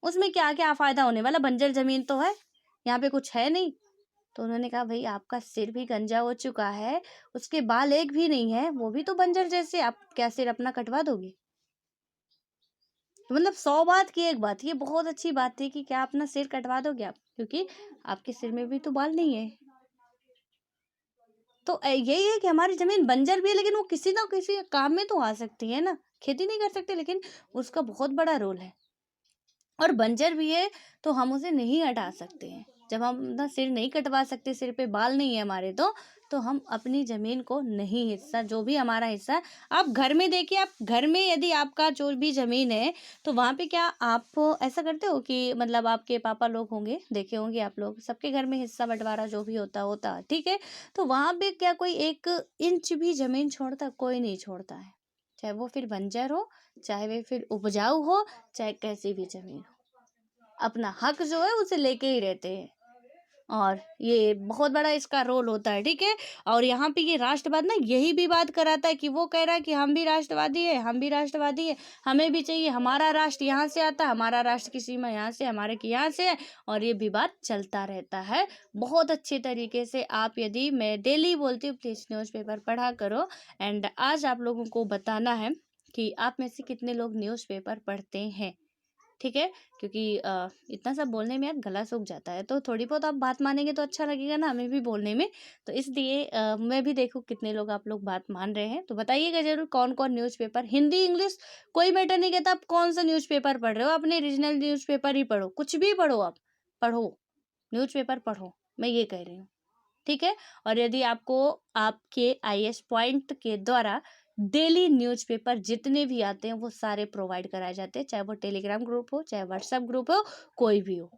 उसमें क्या क्या फायदा होने वाला, बंजर जमीन तो है, यहाँ पे कुछ है नहीं। तो उन्होंने कहा भाई आपका सिर भी गंजा हो चुका है, उसके बाल एक भी नहीं है, वो भी तो बंजर जैसे, आप क्या सिर अपना कटवा दोगे। तो मतलब 100 बात की एक बात, ये बहुत अच्छी बात थी कि क्या अपना सिर कटवा दोगे आप, क्योंकि आपके सिर में भी तो बाल नहीं है। तो यही है कि हमारी जमीन बंजर भी है, लेकिन वो किसी ना किसी काम में तो आ सकती है ना, खेती नहीं कर सकते, लेकिन उसका बहुत बड़ा रोल है। और बंजर भी है तो हम उसे नहीं हटा सकते हैं, जब हम अपना सिर नहीं कटवा सकते, सिर पे बाल नहीं है हमारे, तो हम अपनी जमीन को नहीं, हिस्सा जो भी हमारा हिस्सा है, आप घर में देखिए, आप घर में यदि आपका जो भी जमीन है तो वहां पे क्या आप ऐसा करते हो कि मतलब आपके पापा लोग होंगे, देखे होंगे आप लोग, सबके घर में हिस्सा बंटवारा जो भी होता, ठीक है। तो वहां पे क्या कोई 1 इंच भी जमीन छोड़ता, कोई नहीं छोड़ता है, चाहे वो फिर बंजर हो, चाहे वे फिर उपजाऊ हो, चाहे कैसी भी जमीन हो, अपना हक जो है उसे लेके ही रहते हैं। और ये बहुत बड़ा इसका रोल होता है, ठीक है। और यहाँ पे ये राष्ट्रवाद ना यही भी बात कराता है कि वो कह रहा है कि हम भी राष्ट्रवादी है, हम भी राष्ट्रवादी है, हमें भी चाहिए, हमारा राष्ट्र यहाँ से आता है, हमारा राष्ट्र की सीमा यहाँ से, हमारे की यहाँ से है, और ये विवाद चलता रहता है बहुत अच्छे तरीके से। आप यदि, मैं डेली बोलती हूँ, प्लीज न्यूज़पेपर पढ़ा करो। एंड आज आप लोगों को बताना है कि आप में से कितने लोग न्यूज़पेपर पढ़ते हैं, ठीक है? क्योंकि इतना सब बोलने में यार गला सूख जाता है, तो थोड़ी बहुत आप बात मानेंगे तो अच्छा लगेगा ना हमें भी बोलने में। तो इसलिए मैं भी देखूँ कितने लोग आप लोग बात मान रहे हैं। तो बताइएगा ज़रूर कौन-कौन न्यूज़पेपर, हिंदी, इंग्लिश कोई मैटर नहीं करता, आप कौन-सा न्यूज़पेपर पढ़ रहे हो, अपने रीजनल न्यूज़पेपर ही पढ़ो, कुछ भी पढ़ो आप, पढ़ो, न्यूज़पेपर पढ़ो, मैं ये कह रही हूँ। ठीक है। और यदि आपको आपके आईएएस पॉइंट के द्वारा डेली न्यूज़पेपर जितने भी आते हैं वो सारे प्रोवाइड कराए जाते हैं, चाहे वो टेलीग्राम ग्रुप हो, चाहे व्हाट्सएप ग्रुप हो, कोई भी हो।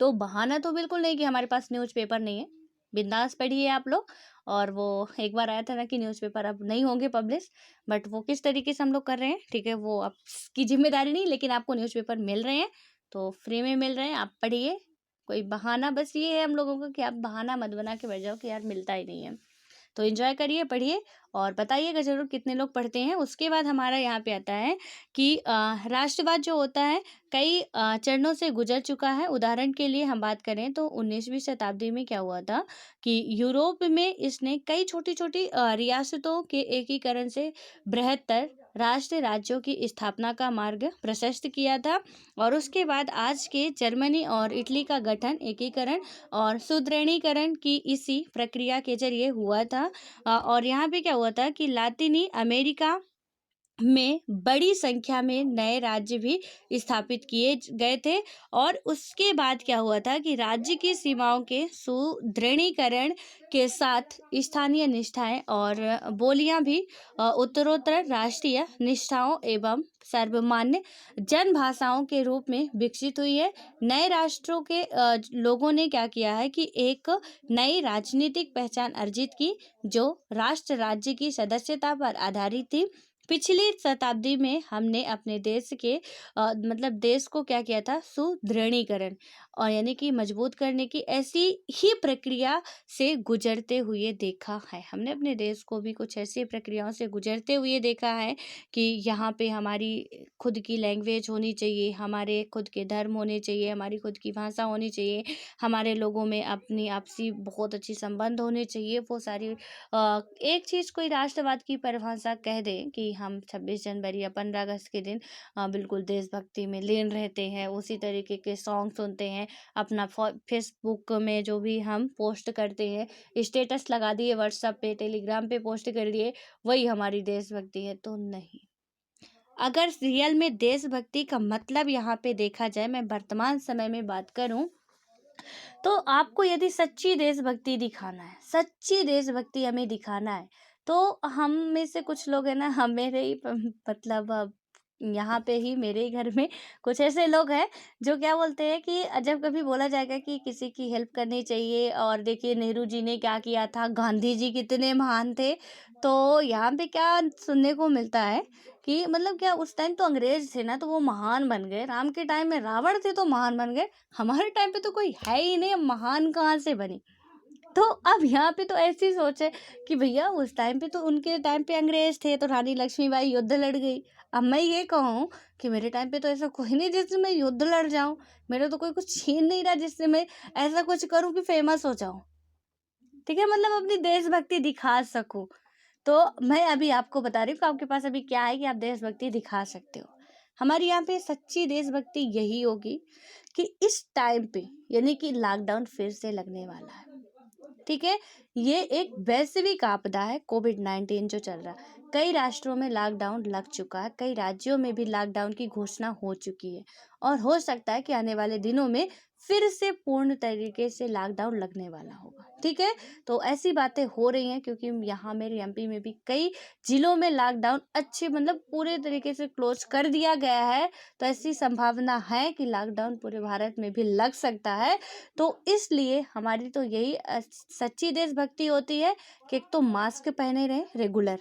तो बहाना तो बिल्कुल नहीं कि हमारे पास न्यूज़पेपर नहीं है, बिंदास पढ़िए आप लोग। और वो एक बार आया था ना कि न्यूज़पेपर अब नहीं होंगे पब्लिश, बट वो किस तरीके से हम लोग कर रहे हैं, ठीक है, वो आपकी जिम्मेदारी नहीं, लेकिन आपको न्यूज़पेपर मिल रहे हैं तो फ्री में मिल रहे हैं, आप पढ़िए। कोई बहाना, बस ये है हम लोगों का कि आप बहाना मत बना के बैठ जाओ कि यार मिलता ही नहीं है। तो एंजॉय करिए, पढ़िए और बताइएगा ज़रूर कितने लोग पढ़ते हैं। उसके बाद हमारा यहाँ पे आता है कि राष्ट्रवाद जो होता है कई चरणों से गुजर चुका है। उदाहरण के लिए हम बात करें तो 19वीं शताब्दी में क्या हुआ था कि यूरोप में इसने कई छोटी-छोटी रियासतों के एकीकरण से बृहत्तर राष्ट्र राज्यों की स्थापना का मार्ग प्रशस्त किया था। और उसके बाद आज के जर्मनी और इटली का गठन, एकीकरण और सुदृढ़ीकरण की इसी प्रक्रिया के जरिए हुआ था। और यहाँ पे क्या हुआ था कि लातीनी अमेरिका में बड़ी संख्या में नए राज्य भी स्थापित किए गए थे। और उसके बाद क्या हुआ था कि राज्य की सीमाओं के सुदृढ़ीकरण के साथ स्थानीय निष्ठाएं और बोलियां भी उत्तरोत्तर राष्ट्रीय निष्ठाओं एवं सर्वमान्य जन भाषाओं के रूप में विकसित हुई है। नए राष्ट्रों के लोगों ने क्या किया है कि एक नई राजनीतिक पहचान अर्जित की जो राष्ट्र राज्य की सदस्यता पर आधारित थी। पिछली शताब्दी में हमने अपने देश के मतलब देश को क्या किया था, सुदृढ़ीकरण और यानी कि मजबूत करने की ऐसी ही प्रक्रिया से गुजरते हुए देखा है। हमने अपने देश को भी कुछ ऐसी प्रक्रियाओं से गुजरते हुए देखा है कि यहाँ पे हमारी खुद की लैंग्वेज होनी चाहिए, हमारे खुद के धर्म होने चाहिए, हमारी खुद की भाषा होनी चाहिए, हमारे लोगों में अपनी आपसी बहुत अच्छी संबंध होने चाहिए। वो सारी एक चीज़ कोई राष्ट्रवाद की परिभाषा कह दे कि हम 26 जनवरी या 15 अगस्त के दिन बिल्कुल देशभक्ति में लीन रहते हैं, उसी तरीके के सॉन्ग सुनते हैं, अपना फेसबुक में जो भी हम पोस्ट करते हैं, स्टेटस लगा दिए, व्हाट्सएप पे, टेलीग्राम पे पोस्ट कर दिए, वही हमारी देशभक्ति है, तो नहीं। अगर रियल में देशभक्ति का मतलब यहाँ पे देखा जाए, मैं वर्तमान समय में बात करूं तो आपको यदि सच्ची देशभक्ति दिखाना है, सच्ची देशभक्ति हमें दिखाना है, तो हम में से कुछ लोग हैं ना, हम मेरे ही मतलब यहाँ पे ही मेरे ही घर में कुछ ऐसे लोग हैं जो क्या बोलते हैं कि जब कभी बोला जाएगा कि किसी की हेल्प करनी चाहिए और देखिए नेहरू जी ने क्या किया था, गांधी जी कितने महान थे, तो यहाँ पे क्या सुनने को मिलता है कि मतलब क्या उस टाइम तो अंग्रेज थे ना तो वो महान बन गए, राम के टाइम में रावण थे तो महान बन गए, हमारे टाइम पे तो कोई है ही नहीं, अब महान कहाँ से बने। तो अब यहाँ पे तो ऐसी सोच है कि भैया उस टाइम पे तो उनके टाइम पे अंग्रेज थे तो रानी लक्ष्मीबाई युद्ध लड़ गई। अब मैं ये कहूँ कि मेरे टाइम पे तो ऐसा कोई नहीं जिससे मैं युद्ध लड़ जाऊं, मेरे तो कोई कुछ छीन नहीं रहा जिससे मैं ऐसा कुछ करूं कि फेमस हो जाऊं, ठीक है, मतलब अपनी देशभक्ति दिखा सकूं। तो मैं अभी आपको बता रही हूँ कि आपके पास अभी क्या है कि आप देशभक्ति दिखा सकते हो। हमारे यहाँ पे सच्ची देशभक्ति यही होगी कि इस टाइम पे यानी कि लॉकडाउन फिर से लगने वाला है, ठीक है, ये एक वैश्विक आपदा है, कोविड-19 जो चल रहा है। कई राष्ट्रों में लॉकडाउन लग चुका है, कई राज्यों में भी लॉकडाउन की घोषणा हो चुकी है और हो सकता है कि आने वाले दिनों में फिर से पूर्ण तरीके से लॉकडाउन लगने वाला होगा, ठीक है। तो ऐसी बातें हो रही हैं क्योंकि यहाँ मेरे एमपी में भी कई जिलों में लॉकडाउन अच्छे मतलब पूरे तरीके से क्लोज कर दिया गया है। तो ऐसी संभावना है कि लॉकडाउन पूरे भारत में भी लग सकता है। तो इसलिए हमारी तो यही सच्ची देशभक्ति होती है कि एक तो मास्क पहने रहें रेगुलर,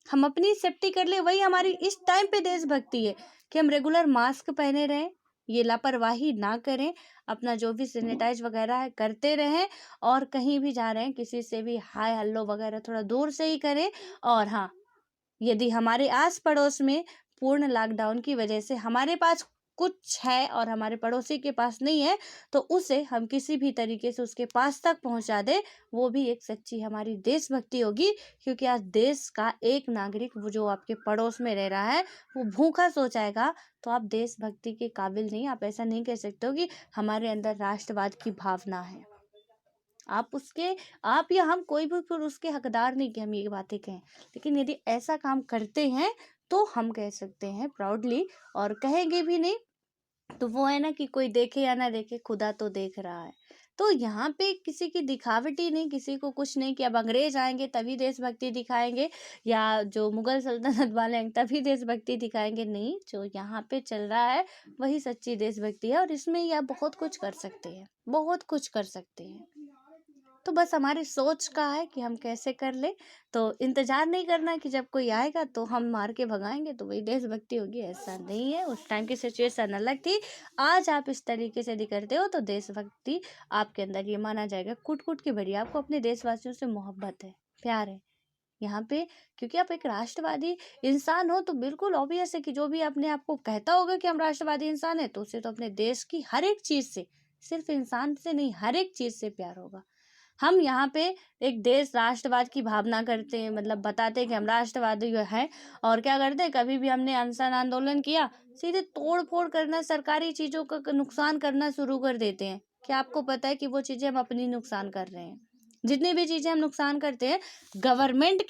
हम अपनी सेफ्टी कर ले, वही हमारी इस टाइम पे देशभक्ति है कि हम रेगुलर मास्क पहने रहें, ये लापरवाही ना करें, अपना जो भी सैनिटाइज वगैरह है करते रहें और कहीं भी जा रहे हैं किसी से भी हाय हेलो वगैरह थोड़ा दूर से ही करें। और हाँ, यदि हमारे आस पड़ोस में पूर्ण लॉकडाउन की वजह से हमारे पास कुछ है और हमारे पड़ोसी के पास नहीं है, तो उसे हम किसी भी तरीके से उसके पास तक पहुंचा दे, वो भी एक सच्ची हमारी देशभक्ति होगी। क्योंकि आज देश का एक नागरिक वो जो आपके पड़ोस में रह रहा है वो भूखा सो जाएगा, तो आप देशभक्ति के काबिल नहीं। आप ऐसा नहीं कह सकते हो कि हमारे अंदर राष्ट्रवाद की भावना है। आप या हम कोई भी फिर उसके हकदार नहीं कि हम ये बातें कहें, लेकिन यदि ऐसा काम करते हैं तो हम कह सकते हैं प्राउडली, और कहेंगे भी नहीं तो वो है ना कि कोई देखे या ना देखे, खुदा तो देख रहा है। तो यहाँ पे किसी की दिखावटी नहीं, किसी को कुछ नहीं कि अब अंग्रेज आएंगे तभी देशभक्ति दिखाएंगे, या जो मुगल सल्तनत वाले हैं तभी देशभक्ति दिखाएंगे। नहीं, जो यहाँ पे चल रहा है वही सच्ची देशभक्ति है, और इसमें ये आप बहुत कुछ कर सकते हैं, बहुत कुछ कर सकते हैं। तो बस हमारी सोच का है कि हम कैसे कर ले। तो इंतजार नहीं करना कि जब कोई आएगा तो हम मार के भगाएंगे तो वही देशभक्ति होगी, ऐसा नहीं है। उस टाइम की सिचुएशन अलग थी। आज आप इस तरीके से यदि करते हो तो देशभक्ति आपके अंदर ये माना जाएगा कुट कुट के भरी, आपको अपने देशवासियों से मोहब्बत है, प्यार है यहाँ पे। क्योंकि आप एक राष्ट्रवादी इंसान हो तो बिल्कुल ऑब्वियस है कि जो भी अपने आप को कहता होगा कि हम राष्ट्रवादी इंसान है, तो उसे तो अपने देश की हर एक चीज से, सिर्फ इंसान से नहीं, हर एक चीज से प्यार होगा। हम यहाँ पे एक देश राष्ट्रवाद की भावना करते हैं, मतलब बताते हैं कि हम राष्ट्रवादी हैं, और क्या करते हैं, कभी भी हमने अनशन आंदोलन किया, सीधे तोड़ फोड़ करना, सरकारी चीजों का नुकसान करना शुरू कर देते हैं। क्या आपको पता है कि वो चीजें हम अपनी नुकसान कर रहे हैं? जितनी भी चीजें हम नुकसान करते हैं, गवर्नमेंट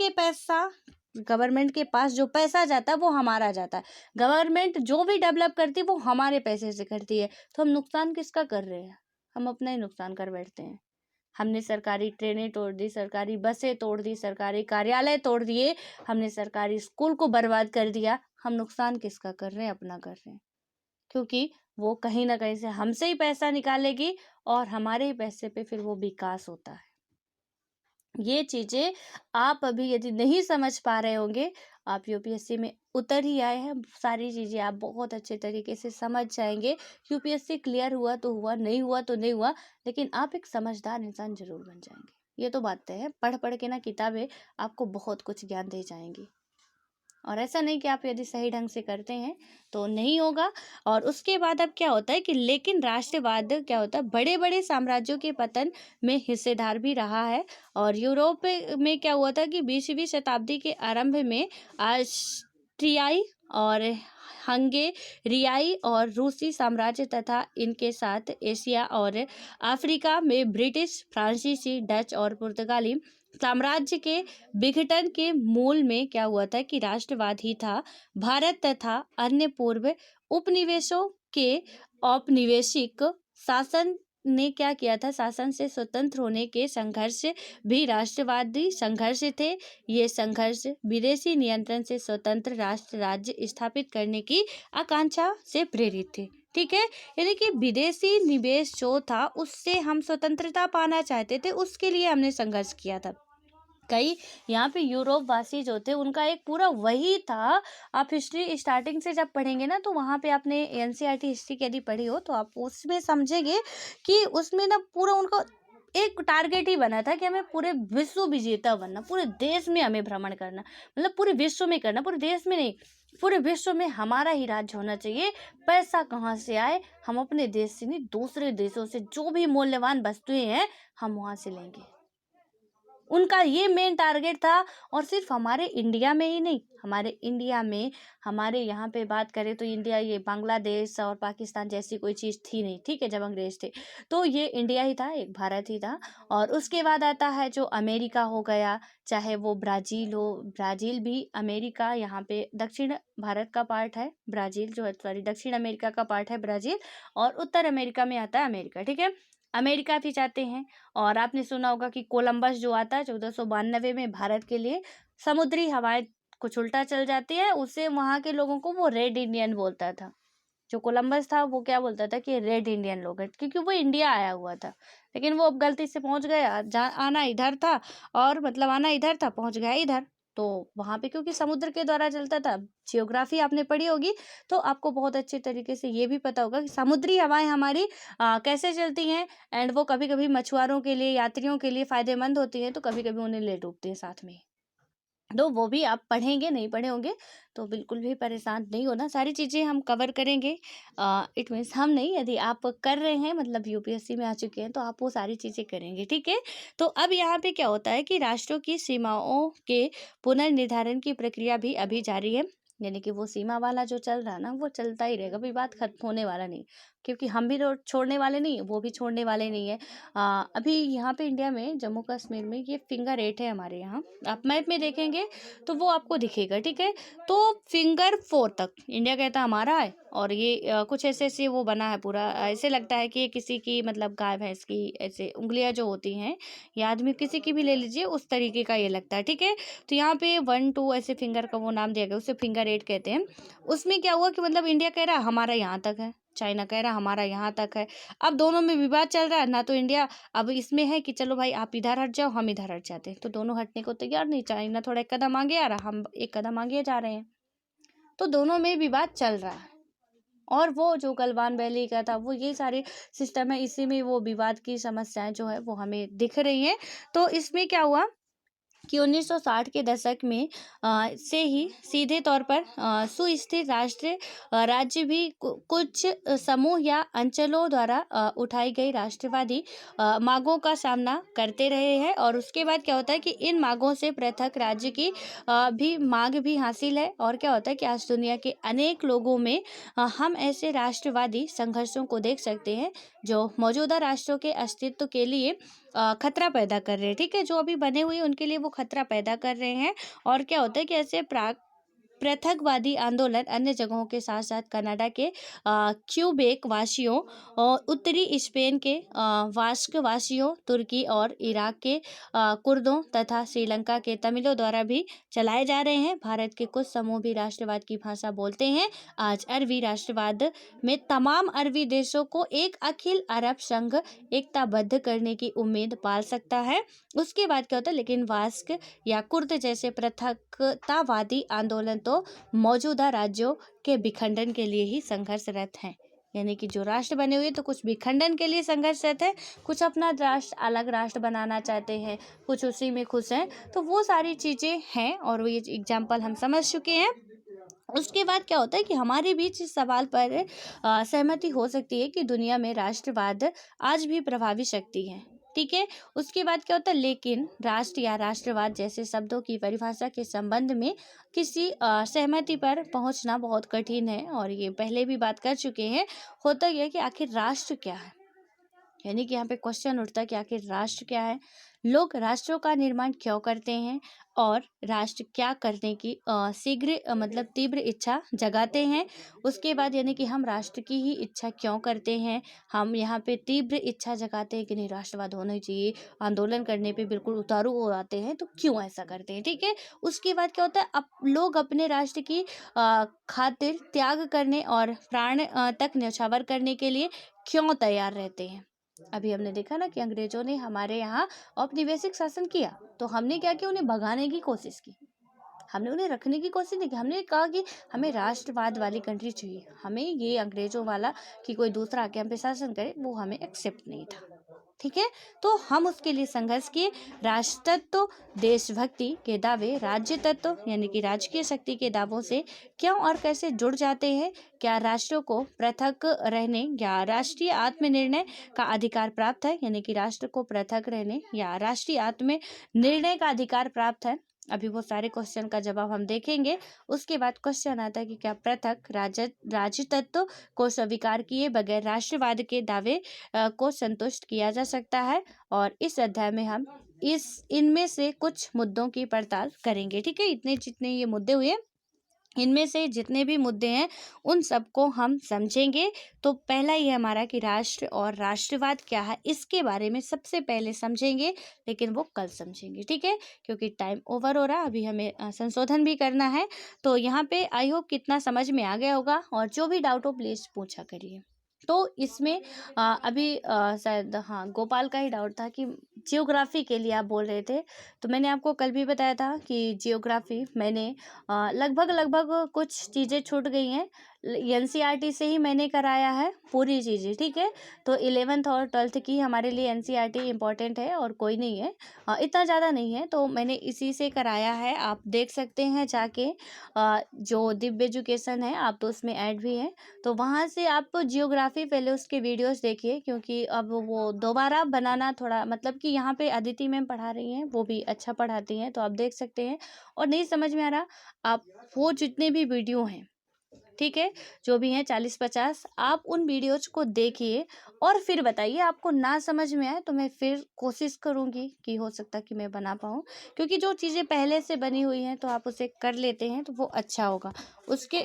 के पास जो पैसा जाता है वो हमारा जाता है। गवर्नमेंट जो भी डेवलप करती है वो हमारे पैसे से करती है, तो हम नुकसान किसका कर रहे हैं? हम अपना ही नुकसान कर बैठते हैं। हमने सरकारी ट्रेनें तोड़ दी, सरकारी बसें तोड़ दी, सरकारी कार्यालय तोड़ दिए, हमने सरकारी स्कूल को बर्बाद कर दिया। हम नुकसान किसका कर रहे हैं? अपना कर रहे हैं। क्योंकि वो कहीं ना कहीं से हमसे ही पैसा निकालेगी और हमारे ही पैसे पे फिर वो विकास होता है। ये चीजें आप अभी यदि नहीं समझ पा रहे होंगे, आप यूपीएससी में उतर ही आए हैं, सारी चीजें आप बहुत अच्छे तरीके से समझ जाएंगे। यूपीएससी क्लियर हुआ तो हुआ, नहीं हुआ तो नहीं हुआ, लेकिन आप एक समझदार इंसान जरूर बन जाएंगे। ये तो बात तय है। पढ़ पढ़ के ना किताबें आपको बहुत कुछ ज्ञान दे जाएंगी, और ऐसा नहीं कि आप यदि सही ढंग से करते हैं तो नहीं होगा। और उसके बाद अब क्या होता है कि लेकिन राष्ट्रवाद क्या होता है, बड़े बड़े साम्राज्यों के पतन में हिस्सेदार भी रहा है। और यूरोप में क्या हुआ था कि 20वीं शताब्दी के आरंभ में ऑस्ट्रियाई और हंगेरियाई और रूसी साम्राज्य तथा इनके साथ एशिया और अफ्रीका में ब्रिटिश, फ्रांसीसी, डच और पुर्तगाली साम्राज्य के विघटन के मूल में क्या हुआ था कि राष्ट्रवाद ही था। भारत तथा अन्य पूर्व उपनिवेशों के औपनिवेशिक शासन ने क्या किया था, शासन से स्वतंत्र होने के संघर्ष भी राष्ट्रवादी संघर्ष थे। ये संघर्ष विदेशी नियंत्रण से स्वतंत्र राष्ट्र राज्य स्थापित करने की आकांक्षा से प्रेरित थे। ठीक है, यानी कि विदेशी निवेश जो था उससे हम स्वतंत्रता पाना चाहते थे, उसके लिए हमने संघर्ष किया था। कई यहाँ पे यूरोप वासी जो थे उनका एक पूरा वही था। आप हिस्ट्री स्टार्टिंग से जब पढ़ेंगे ना, तो वहाँ पे आपने एनसीईआरटी हिस्ट्री यदि पढ़ी हो तो आप उसमें समझेंगे कि उसमें ना पूरा उनका एक टारगेट ही बना था कि हमें पूरे विश्व विजेता बनना, पूरे देश में हमें भ्रमण करना, मतलब पूरे विश्व में करना, पूरे देश में नहीं, पूरे विश्व में हमारा ही राज्य होना चाहिए। पैसा कहाँ से आए, हम अपने देश से नहीं, दूसरे देशों से जो भी मूल्यवान वस्तुएं हैं हम वहां से लेंगे। उनका ये मेन टारगेट था। और सिर्फ हमारे इंडिया में ही नहीं, हमारे इंडिया में, हमारे यहाँ पे बात करें तो इंडिया, ये बांग्लादेश और पाकिस्तान जैसी कोई चीज़ थी नहीं। ठीक है, जब अंग्रेज थे तो ये इंडिया ही था, एक भारत ही था। और उसके बाद आता है जो अमेरिका हो गया, चाहे वो ब्राज़ील हो, ब्राज़ील भी अमेरिका, यहाँ पे दक्षिण भारत का पार्ट है ब्राज़ील, जो है सॉरी दक्षिण अमेरिका का पार्ट है ब्राज़ील, और उत्तर अमेरिका में आता है अमेरिका। ठीक है, अमेरिका भी जाते हैं। और आपने सुना होगा कि कोलंबस जो आता है 1492 में भारत के लिए, समुद्री हवाएं कुछ उल्टा चल जाती है, उससे वहां के लोगों को वो रेड इंडियन बोलता था। जो कोलंबस था वो क्या बोलता था कि रेड इंडियन लोग हैं, क्योंकि वो इंडिया आया हुआ था, लेकिन वो अब गलती से पहुंच गया, आना इधर था, और मतलब आना इधर था, पहुंच गया इधर। तो वहां पे क्योंकि समुद्र के द्वारा चलता था, जियोग्राफी आपने पढ़ी होगी तो आपको बहुत अच्छे तरीके से ये भी पता होगा कि समुद्री हवाएं हमारी कैसे चलती हैं, एंड वो कभी कभी मछुआरों के लिए, यात्रियों के लिए फायदेमंद होती हैं, तो कभी कभी उन्हें ले डूबती हैं साथ में। तो वो भी आप पढ़ेंगे, नहीं पढ़े होंगे तो बिल्कुल भी परेशान नहीं होना, सारी चीज़ें हम कवर करेंगे। इट मीन्स हम नहीं, यदि आप कर रहे हैं मतलब यूपीएससी में आ चुके हैं तो आप वो सारी चीज़ें करेंगे, ठीक है। तो अब यहाँ पे क्या होता है कि राष्ट्रों की सीमाओं के पुनर्निर्धारण की प्रक्रिया भी अभी जारी है। यानी कि वो सीमा वाला जो चल रहा है ना वो चलता ही रहेगा, अभी बात खत्म होने वाला नहीं, क्योंकि हम भी तो छोड़ने वाले नहीं, वो भी छोड़ने वाले नहीं है। अभी यहाँ पे इंडिया में जम्मू कश्मीर में ये फिंगर 8 है हमारे यहाँ, आप मैप में देखेंगे तो वो आपको दिखेगा, ठीक है। तो फिंगर 4 तक इंडिया कहता है हमारा है, और ये कुछ ऐसे ऐसे वो बना है पूरा, ऐसे लगता है कि ये किसी की मतलब गाय भैंस की ऐसे उंगलियां जो होती हैं, या आदमी किसी की भी ले लीजिए उस तरीके का ये लगता है, ठीक है। तो यहाँ पे 1 2 ऐसे फिंगर का वो नाम दिया गया, उसे फिंगर 8 कहते हैं। उसमें क्या हुआ कि मतलब इंडिया कह रहा है हमारा यहाँ तक है, चाइना कह रहा है हमारा यहाँ तक है। अब दोनों में विवाद चल रहा है ना, तो इंडिया अब इसमें है कि चलो भाई आप इधर हट जाओ, हम इधर हट जाते हैं, तो दोनों हटने को तैयार नहीं, चाइना थोड़ा एक कदम आगे आ रहा, हम एक कदम आगे जा रहे हैं, तो दोनों में विवाद चल रहा है। और वो जो गलवान वैली का था वो, ये सारे सिस्टम है, इसी में वो विवाद की समस्याएं जो है वो हमें दिख रही हैं। तो इसमें क्या हुआ कि 1960 के दशक में से ही सीधे तौर पर सुस्थिर राष्ट्र राज्य भी कुछ समूह या अंचलों द्वारा उठाई गई राष्ट्रवादी मांगों का सामना करते रहे हैं। और उसके बाद क्या होता है कि इन मांगों से पृथक राज्य की भी मांग भी हासिल है। और क्या होता है कि आज दुनिया के अनेक लोगों में हम ऐसे राष्ट्रवादी संघर्षों को देख सकते हैं जो मौजूदा राष्ट्रों के अस्तित्व के लिए खतरा पैदा कर रहे हैं, ठीक है। जो अभी बने हुए हैं उनके लिए वो खतरा पैदा कर रहे हैं। और क्या होता है कि ऐसे पृथकवादी आंदोलन अन्य जगहों के साथ साथ कनाडा के क्यूबेक वासियों और उत्तरी स्पेन के वास्क वासियों, तुर्की और इराक के कुर्दों तथा श्रीलंका के तमिलों द्वारा भी चलाए जा रहे हैं। भारत के कुछ समूह भी राष्ट्रवाद की भाषा बोलते हैं। आज अरबी राष्ट्रवाद में तमाम अरबी देशों को एक अखिल अरब संघ एकताबद्ध करने की उम्मीद पाल सकता है। उसके बाद क्या होता है, लेकिन वास्क या कुर्द जैसे पृथकतावादी आंदोलन तो मौजूदा राज्यों के विखंडन के लिए ही संघर्षरत हैं। यानी कि जो राष्ट्र बने हुए तो कुछ विखंडन के लिए संघर्षरत है, कुछ अपना राष्ट्र अलग राष्ट्र बनाना चाहते हैं, कुछ उसी में खुश हैं। तो वो सारी चीज़ें हैं और ये एग्जाम्पल हम समझ चुके हैं। उसके बाद क्या होता है कि हमारे बीच इस सवाल पर सहमति हो सकती है कि दुनिया में राष्ट्रवाद आज भी प्रभावी शक्ति है, ठीक है। उसके बाद क्या होता है, लेकिन राष्ट्र या राष्ट्रवाद जैसे शब्दों की परिभाषा के संबंध में किसी सहमति पर पहुंचना बहुत कठिन है, और ये पहले भी बात कर चुके हैं। होता यह है कि आखिर राष्ट्र क्या है, यानी कि यहाँ पे क्वेश्चन उठता है कि आखिर राष्ट्र क्या है, लोग राष्ट्रों का निर्माण क्यों करते हैं, और राष्ट्र क्या करने की शीघ्र मतलब तीव्र इच्छा जगाते हैं। उसके बाद यानी कि हम राष्ट्र की ही इच्छा क्यों करते हैं, हम यहाँ पे तीव्र इच्छा जगाते हैं कि नहीं राष्ट्रवाद होना ही चाहिए, आंदोलन करने पे बिल्कुल उतारू हो आते हैं, तो क्यों ऐसा करते हैं, ठीक है। उसके बाद क्या होता है, अब लोग अपने राष्ट्र की खातिर त्याग करने और प्राण तक न्यौछावर करने के लिए क्यों तैयार रहते हैं। अभी हमने देखा ना कि अंग्रेजों ने हमारे यहाँ औपनिवेशिक शासन किया, तो हमने क्या किया, उन्हें भगाने की कोशिश की, हमने उन्हें रखने की कोशिश नहीं की। हमने कहा कि हमें राष्ट्रवाद वाली कंट्री चाहिए, हमें ये अंग्रेजों वाला कि कोई दूसरा आके हम पे शासन करे वो हमें एक्सेप्ट नहीं था, ठीक है। तो हम उसके लिए संघर्ष किए। राष्ट्र तत्व, देशभक्ति के दावे राज्य तत्व यानी कि राजकीय शक्ति के दावों से क्यों और कैसे जुड़ जाते हैं। क्या राष्ट्रों को पृथक रहने या राष्ट्रीय आत्मनिर्णय का अधिकार प्राप्त है, यानी कि राष्ट्र को पृथक रहने या राष्ट्रीय आत्म निर्णय का अधिकार प्राप्त है। अभी वो सारे क्वेश्चन का जवाब हम देखेंगे। उसके बाद क्वेश्चन आता है कि क्या पृथक राज्य तत्व को स्वीकार किए बगैर राष्ट्रवाद के दावे को संतुष्ट किया जा सकता है। और इस अध्याय में हम इनमें से कुछ मुद्दों की पड़ताल करेंगे, ठीक है। इतने जितने ये मुद्दे हुए, इनमें से जितने भी मुद्दे हैं उन सबको हम समझेंगे। तो पहला ये हमारा कि राष्ट्र और राष्ट्रवाद क्या है, इसके बारे में सबसे पहले समझेंगे, लेकिन वो कल समझेंगे, ठीक है, क्योंकि टाइम ओवर हो रहा है, अभी हमें संशोधन भी करना है। तो यहाँ पे आई होप कितना समझ में आ गया होगा, और जो भी डाउट हो प्लीज़ पूछा करिए। तो इसमें अभी शायद हाँ गोपाल का ही डाउट था कि जियोग्राफी के लिए आप बोल रहे थे, तो मैंने आपको कल भी बताया था कि जियोग्राफी मैंने लगभग लगभग कुछ चीज़ें छूट गई हैं, एनसीईआरटी से ही मैंने कराया है पूरी चीज़ें, ठीक है। तो 11th और 12th की हमारे लिए एनसीईआरटी इम्पॉर्टेंट है और कोई नहीं है, इतना ज़्यादा नहीं है, तो मैंने इसी से कराया है। आप देख सकते हैं जाके, जो दिव्य एजुकेशन है आप तो उसमें ऐड भी है, तो वहाँ से आप जियोग्राफी पहले उसके वीडियोस देखिए, क्योंकि अब वो दोबारा बनाना थोड़ा, मतलब कि यहाँ पे अदिति मैम पढ़ा रही हैं, वो भी अच्छा पढ़ाती हैं, तो आप देख सकते हैं। और नहीं समझ में आ रहा, आप वो जितने भी वीडियो हैं, ठीक है, जो भी हैं 40-50, आप उन वीडियोज को देखिए और फिर बताइए। आपको ना समझ में आए तो मैं फिर कोशिश करूँगी कि हो सकता है कि मैं बना पाऊँ, क्योंकि जो चीज़ें पहले से बनी हुई हैं तो आप उसे कर लेते हैं तो वो अच्छा होगा उसके,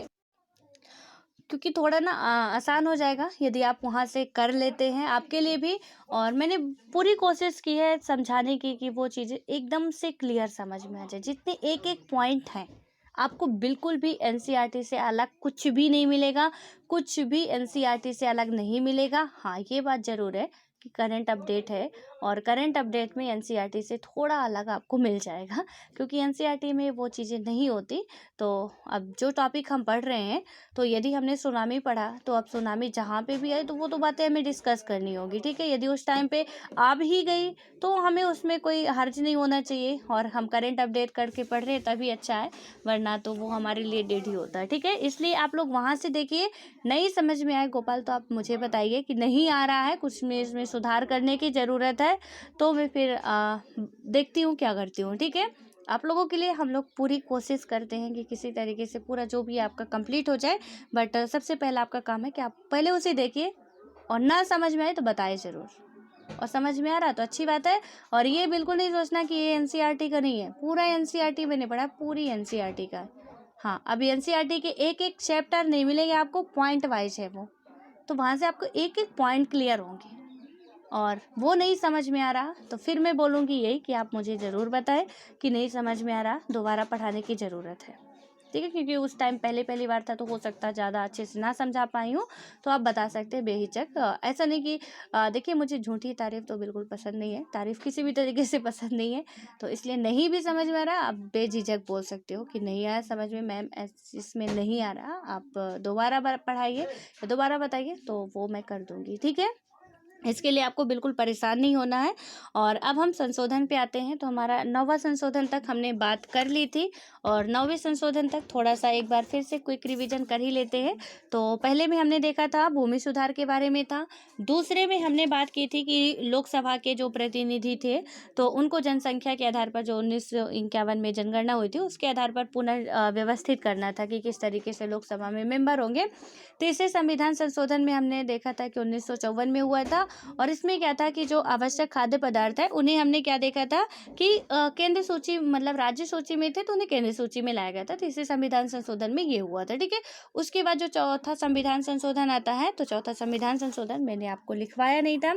क्योंकि थोड़ा ना आसान हो जाएगा यदि आप वहाँ से कर लेते हैं, आपके लिए भी। और मैंने पूरी कोशिश की है समझाने की कि वो चीज़ें एकदम से क्लियर समझ में आ जाए, जितने एक एक पॉइंट हैं। आपको बिल्कुल भी एनसीईआरटी से अलग कुछ भी नहीं मिलेगा, कुछ भी एनसीईआरटी से अलग नहीं मिलेगा। हाँ, ये बात ज़रूर है कि करंट अपडेट है, और करंट अपडेट में एनसीईआरटी से थोड़ा अलग आपको मिल जाएगा, क्योंकि एनसीईआरटी में वो चीज़ें नहीं होती। तो अब जो टॉपिक हम पढ़ रहे हैं, तो यदि हमने सुनामी पढ़ा, तो अब सुनामी जहाँ पे भी आए तो वो तो बातें हमें डिस्कस करनी होगी, ठीक है। यदि उस टाइम पे आ भी गई तो हमें उसमें कोई हर्ज नहीं होना चाहिए, और हम करंट अपडेट करके पढ़ रहे हैं तभी अच्छा है, वरना तो वो हमारे लिए डेड ही होता है, ठीक है। इसलिए आप लोग वहाँ से देखिए। नहीं समझ में आए गोपाल तो आप मुझे बताइए कि नहीं आ रहा है, कुछ में इसमें सुधार करने की ज़रूरत है, तो मैं फिर देखती हूँ क्या करती हूँ, ठीक है। आप लोगों के लिए हम लोग पूरी कोशिश करते हैं कि किसी तरीके से पूरा जो भी आपका कंप्लीट हो जाए, बट सबसे पहला आपका काम है कि आप पहले उसे देखिए, और ना समझ में आए तो बताइए ज़रूर, और समझ में आ रहा तो अच्छी बात है। और ये बिल्कुल नहीं सोचना कि ये एनसीईआरटी का नहीं है, पूरा एनसीईआरटी मैंने पढ़ा, पूरी एनसीईआरटी का है। हाँ, अभी एनसीईआरटी के एक एक चैप्टर नहीं मिलेंगे आपको, पॉइंट वाइज है वो, तो वहाँ से आपको एक एक पॉइंट क्लियर होंगे। और वो नहीं समझ में आ रहा तो फिर मैं बोलूँगी यही कि आप मुझे ज़रूर बताएं कि नहीं समझ में आ रहा, दोबारा पढ़ाने की ज़रूरत है, ठीक है। क्योंकि उस टाइम पहली बार था तो हो सकता है ज़्यादा अच्छे से ना समझा पाई हूँ, तो आप बता सकते हैं बेहिचक। ऐसा नहीं कि देखिए, मुझे झूठी तारीफ़ तो बिल्कुल पसंद नहीं है, तारीफ़ किसी भी तरीके से पसंद नहीं है, तो इसलिए नहीं भी समझ में आ रहा, आप बेझिझक बोल सकते हो कि नहीं आया समझ में मैम, इसमें नहीं आ रहा, आप दोबारा पढ़ाइए या दोबारा बताइए, तो वो मैं कर दूँगी, ठीक है। इसके लिए आपको बिल्कुल परेशान नहीं होना है। और अब हम संशोधन पे आते हैं, तो हमारा 9वां संशोधन तक हमने बात कर ली थी, और 9वें संशोधन तक थोड़ा सा एक बार फिर से क्विक रिवीजन कर ही लेते हैं। तो पहले में हमने देखा था भूमि सुधार के बारे में था, दूसरे में हमने बात की थी कि लोकसभा के जो प्रतिनिधि थे, तो उनको जनसंख्या के आधार पर जो 1951 में जनगणना हुई थी उसके आधार पर पुनर्व्यवस्थित करना था कि किस तरीके से लोकसभा में मेंबर होंगे। तीसरे संविधान संशोधन में हमने देखा था कि 1954 में हुआ था, और इसमें क्या था कि जो आवश्यक खाद्य पदार्थ है उन्हें हमने क्या देखा था कि केंद्र सूची, मतलब राज्य सूची में थे तो उन्हें केंद्र सूची में लाया गया था, तीसरे संविधान संशोधन में ये हुआ था, ठीक है। उसके बाद जो चौथा संविधान संशोधन आता है, तो चौथा संविधान संशोधन मैंने आपको लिखवाया नहीं था,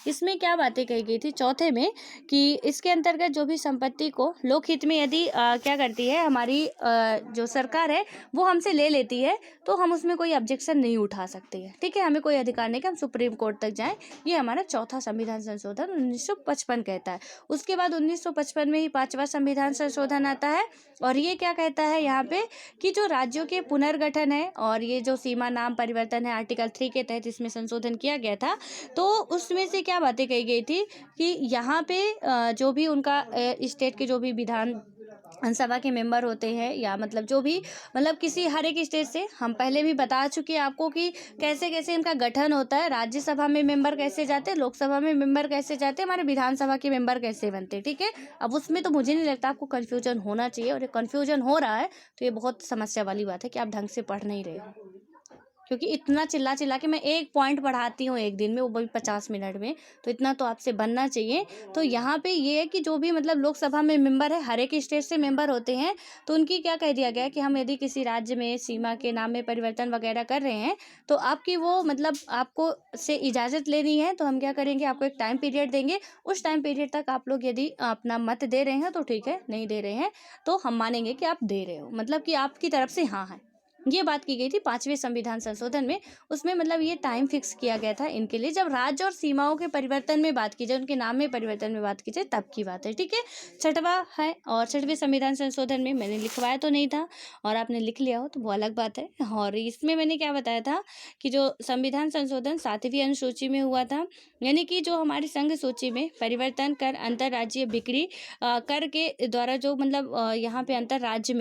इसमें क्या बातें कही गई थी चौथे में, कि इसके अंतर्गत जो भी संपत्ति को लोकहित में यदि क्या करती है हमारी जो सरकार है वो हमसे ले लेती है, तो हम उसमें कोई ऑब्जेक्शन नहीं उठा सकते हैं, ठीक है। हमें कोई अधिकार नहीं कि हम सुप्रीम कोर्ट तक जाएं, ये हमारा चौथा संविधान संशोधन 1955 कहता है। उसके बाद 1955 में ही 5वां संविधान संशोधन आता है, और ये क्या कहता है यहाँ पे कि जो राज्यों के पुनर्गठन है और ये जो सीमा नाम परिवर्तन है, आर्टिकल 3 के तहत इसमें संशोधन किया गया था, तो उसमें से क्या बातें कही गई थी कि यहाँ पे जो भी उनका स्टेट के जो भी विधानसभा के मेंबर होते हैं, या मतलब जो भी, मतलब किसी हर एक स्टेट से, हम पहले भी बता चुके हैं आपको कि कैसे कैसे इनका गठन होता है, राज्यसभा में मेंबर कैसे जाते हैं, लोकसभा में मेंबर कैसे जाते हैं, हमारे विधानसभा के मेंबर कैसे बनते हैं, ठीक है। अब उसमें तो मुझे नहीं लगता आपको कन्फ्यूजन होना चाहिए, और ये कन्फ्यूजन हो रहा है तो ये बहुत समस्या वाली बात है कि आप ढंग से पढ़ नहीं रहे हो, क्योंकि इतना चिल्ला चिल्ला के मैं एक पॉइंट पढ़ाती हूँ एक दिन में, वो भी 50 मिनट में, तो इतना तो आपसे बनना चाहिए। तो यहाँ पे ये है कि जो भी मतलब लोकसभा में मेंबर है, हर एक स्टेट से मेंबर होते हैं, तो उनकी क्या कह दिया गया है कि हम यदि किसी राज्य में सीमा के नाम में परिवर्तन वगैरह कर रहे हैं, तो आपकी वो मतलब आपको से इजाज़त लेनी है, तो हम क्या करेंगे, आपको एक टाइम पीरियड देंगे, उस टाइम पीरियड तक आप लोग यदि अपना मत दे रहे हैं तो ठीक है, नहीं दे रहे हैं तो हम मानेंगे कि आप दे रहे हो, मतलब कि आपकी तरफ से हाँ है, ये बात की गई थी 5वें संविधान संशोधन में। उसमें मतलब ये टाइम फिक्स किया गया था इनके लिए, जब राज्य और सीमाओं के परिवर्तन में बात की जाए, उनके नाम में परिवर्तन में बात की जाए, तब की बात है। ठीक है, छठवां है, और छठवें संविधान संशोधन में मैंने लिखवाया तो नहीं था, और आपने लिख लिया हो तो वो अलग बात है। और इसमें मैंने क्या बताया था कि जो संविधान संशोधन 7वीं अनुसूची में हुआ था, यानी कि जो हमारी संघ सूची में परिवर्तन कर अंतर्राज्यीय बिक्री कर के द्वारा जो मतलब यहाँ पे अंतर्राष्ट्रीय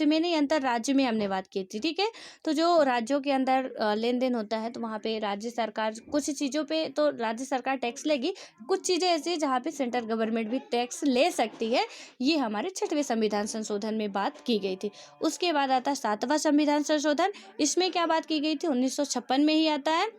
में नहीं, अंतर्राज्य में हमने बात की थी। ठीक है, तो जो राज्यों के अंदर लेन देन होता है, तो वहाँ पे राज्य सरकार कुछ चीज़ों पे तो राज्य सरकार टैक्स लेगी, कुछ चीज़ें ऐसी हैं जहाँ पे सेंट्रल गवर्नमेंट भी टैक्स ले सकती है। ये हमारे छठवें संविधान संशोधन में बात की गई थी। उसके बाद आता है 7वां संविधान संशोधन। इसमें क्या बात की गई थी, 1956 में ही आता है।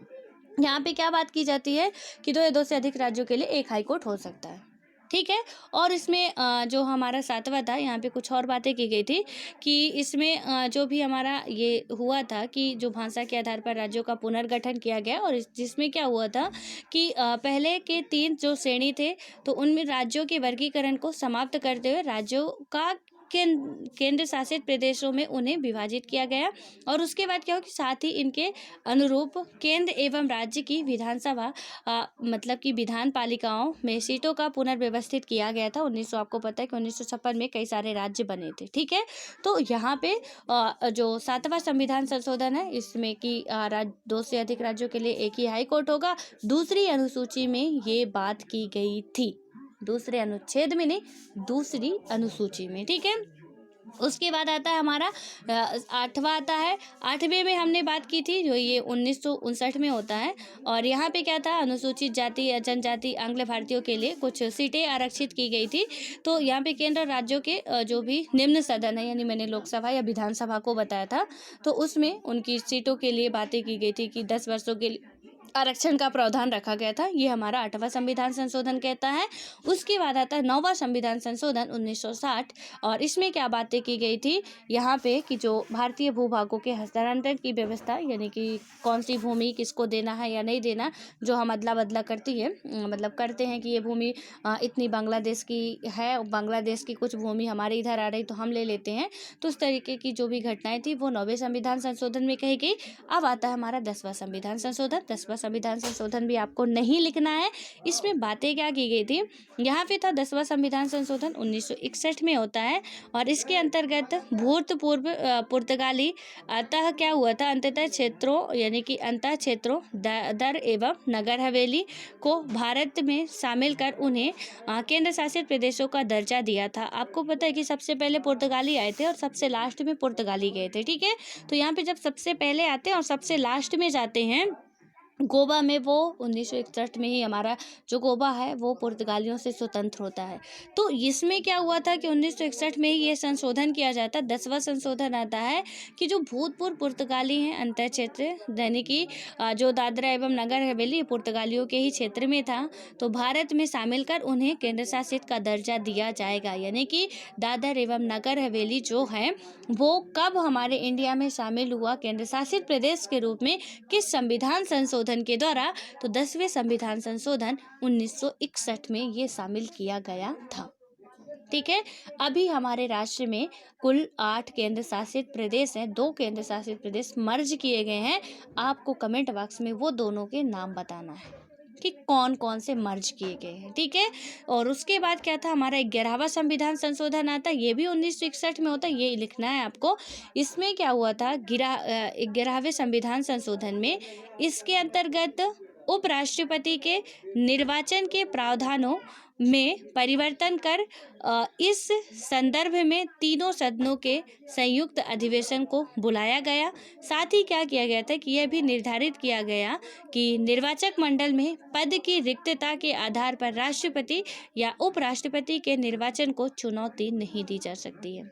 यहाँ पे क्या बात की जाती है कि दो या दो से अधिक राज्यों के लिए एक हाई कोर्ट हो सकता है। ठीक है, और इसमें जो हमारा 7वां था, यहाँ पे कुछ और बातें की गई थी कि इसमें जो भी हमारा ये हुआ था कि जो भाषा के आधार पर राज्यों का पुनर्गठन किया गया, और जिसमें क्या हुआ था कि पहले के 3 जो श्रेणी थे, तो उनमें राज्यों के वर्गीकरण को समाप्त करते हुए राज्यों का केंद्र शासित प्रदेशों में उन्हें विभाजित किया गया। और उसके बाद क्या हो कि साथ ही इनके अनुरूप केंद्र एवं राज्य की विधानसभा मतलब कि विधान पालिकाओं में सीटों का पुनर्व्यवस्थित किया गया था। आपको पता है कि 1956 में कई सारे राज्य बने थे। ठीक है, तो यहाँ पे जो 7वां संविधान संशोधन है, इसमें कि 2 से अधिक राज्यों के लिए एक ही हाई कोर्ट होगा, दूसरी अनुसूची में ये बात की गई थी, दूसरे अनुच्छेद में नहीं, दूसरी अनुसूची में। ठीक है, उसके बाद आता है हमारा 8वां आता है। 8वें में हमने बात की थी, जो ये 1959 में होता है, और यहाँ पे क्या था, अनुसूचित जाति या जनजाति आंग्ल भारतीयों के लिए कुछ सीटें आरक्षित की गई थी। तो यहाँ पे केंद्र और राज्यों के जो भी निम्न सदन है, यानी मैंने लोकसभा या विधानसभा को बताया था, तो उसमें उनकी सीटों के लिए बातें की गई थी कि 10 वर्षों के लिए आरक्षण का प्रावधान रखा गया था। ये हमारा 8वां संविधान संशोधन कहता है। उसके बाद आता है 9वां संविधान संशोधन 1960, और इसमें क्या बातें की गई थी यहाँ पे कि जो भारतीय भूभागों के हस्तांतरण की व्यवस्था, यानी कि कौन सी भूमि किसको देना है या नहीं देना, जो हम अदला बदला करती है, मतलब करते हैं कि ये भूमि इतनी बांग्लादेश की है, बांग्लादेश की कुछ भूमि हमारे इधर आ रही तो हम ले लेते हैं। तो उस तरीके की जो भी घटनाएं थी वो 9वें संविधान संशोधन में कही गई। अब आता है हमारा 10वां संविधान संशोधन। 10वां संविधान संशोधन भी आपको नहीं लिखना है, इसमें बातें क्या की गई थी, यहाँ पे था 10वां संविधान संशोधन 1961 में होता है, और इसके अंतर्गत भूतपूर्व पुर्तगाली अतः क्या हुआ था, अंततः क्षेत्रों यानी कि अंतः क्षेत्रों दर एवं नगर हवेली को भारत में शामिल कर उन्हें केंद्र शासित प्रदेशों का दर्जा दिया था। आपको पता है कि सबसे पहले पुर्तगाली आए थे और सबसे लास्ट में पुर्तगाली गए थे। ठीक है, तो यहाँ पे जब सबसे पहले आते हैं और सबसे लास्ट में जाते हैं गोवा में, वो 1961 में ही हमारा जो गोवा है वो पुर्तगालियों से स्वतंत्र होता है। तो इसमें क्या हुआ था कि 1961 में ही ये संशोधन किया जाता है। 10वां संशोधन आता है कि जो भूतपूर्व पुर्तगाली हैं अंतर क्षेत्र, यानी कि जो दादरा एवं नगर हवेली पुर्तगालियों के ही क्षेत्र में था, तो भारत में शामिल कर उन्हें केंद्र शासित का दर्जा दिया जाएगा। यानी कि दादर एवं नगर हवेली जो है वो कब हमारे इंडिया में शामिल हुआ केंद्र शासित प्रदेश के रूप में, किस संविधान संशोधन के द्वारा, तो 10वें संविधान संशोधन 1961 में ये शामिल किया गया था। ठीक है, अभी हमारे राष्ट्र में कुल 8 केंद्र शासित प्रदेश हैं, 2 केंद्र शासित प्रदेश मर्ज किए गए हैं। आपको कमेंट बॉक्स में वो दोनों के नाम बताना है कि कौन कौन से मर्ज किए गए हैं। ठीक है, और उसके बाद क्या था, हमारा 11वां संविधान संशोधन आता है, ये भी 1961 में होता है, ये लिखना है आपको। इसमें क्या हुआ था, 11वें संविधान संशोधन में इसके अंतर्गत उपराष्ट्रपति के निर्वाचन के प्रावधानों में परिवर्तन कर इस संदर्भ में तीनों सदनों के संयुक्त अधिवेशन को बुलाया गया। साथ ही क्या किया गया था कि यह भी निर्धारित किया गया कि निर्वाचक मंडल में पद की रिक्तता के आधार पर राष्ट्रपति या उपराष्ट्रपति के निर्वाचन को चुनौती नहीं दी जा सकती है।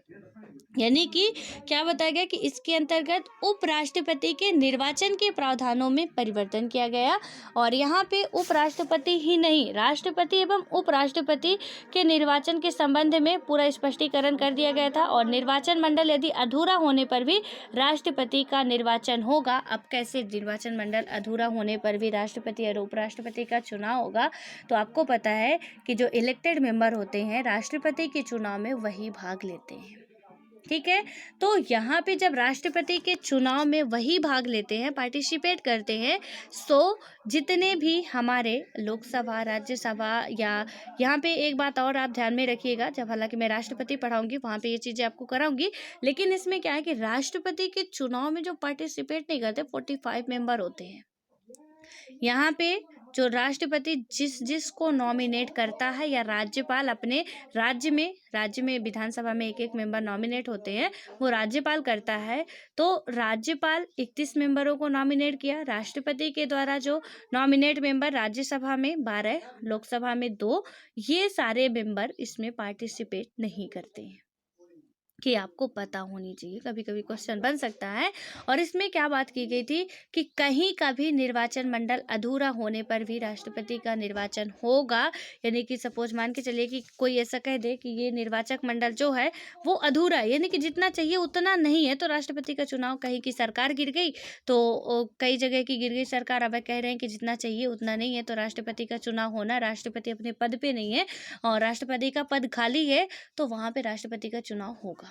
यानी कि क्या बताया गया कि इसके अंतर्गत उपराष्ट्रपति के निर्वाचन के प्रावधानों में परिवर्तन किया गया, और यहाँ पे उपराष्ट्रपति ही नहीं, राष्ट्रपति एवं उपराष्ट्रपति के निर्वाचन के संबंध में पूरा स्पष्टीकरण कर दिया गया था। और निर्वाचन मंडल यदि अधूरा होने पर भी राष्ट्रपति का निर्वाचन होगा। अब कैसे निर्वाचन मंडल अधूरा होने पर भी राष्ट्रपति और उपराष्ट्रपति का चुनाव होगा, तो आपको पता है कि जो इलेक्टेड मेंबर होते हैं राष्ट्रपति के चुनाव में वही भाग लेते हैं। ठीक है। तो यहाँ पे जब राष्ट्रपति के चुनाव में वही भाग लेते हैं, पार्टिसिपेट करते हैं, सो जितने भी हमारे लोकसभा, राज्यसभा, या यहाँ पे एक बात और आप ध्यान में रखिएगा, जब हालांकि मैं राष्ट्रपति पढ़ाऊंगी वहाँ पे ये चीज़ें आपको कराऊंगी, लेकिन इसमें क्या है कि राष्ट्रपति के चुनाव में जो पार्टिसिपेट नहीं करते 45 मेंबर होते हैं। यहाँ पे जो राष्ट्रपति जिस को नॉमिनेट करता है, या राज्यपाल अपने राज्य में विधानसभा में एक मेंबर नॉमिनेट होते हैं, वो राज्यपाल करता है। तो राज्यपाल 31 मेंबरों को नॉमिनेट किया, राष्ट्रपति के द्वारा जो नॉमिनेट मेंबर राज्यसभा में 12, लोकसभा में 2, ये सारे मेंबर इसमें पार्टिसिपेट नहीं करते हैं, कि आपको पता होनी चाहिए, कभी कभी क्वेश्चन बन सकता है। और इसमें क्या बात की गई थी कि कहीं का भी निर्वाचन मंडल अधूरा होने पर भी राष्ट्रपति का निर्वाचन होगा, यानी कि सपोज मान के चलिए कि कोई ऐसा कह दे कि ये निर्वाचक मंडल जो है वो अधूरा है, यानी कि जितना चाहिए उतना नहीं है, तो राष्ट्रपति का चुनाव, कहीं की सरकार गिर गई तो कई जगह की गिर गई सरकार, अब कह रहे हैं कि जितना चाहिए उतना नहीं है, तो राष्ट्रपति का चुनाव होना, राष्ट्रपति अपने पद पे नहीं है और राष्ट्रपति का पद खाली है, तो वहाँ पे राष्ट्रपति का चुनाव होगा,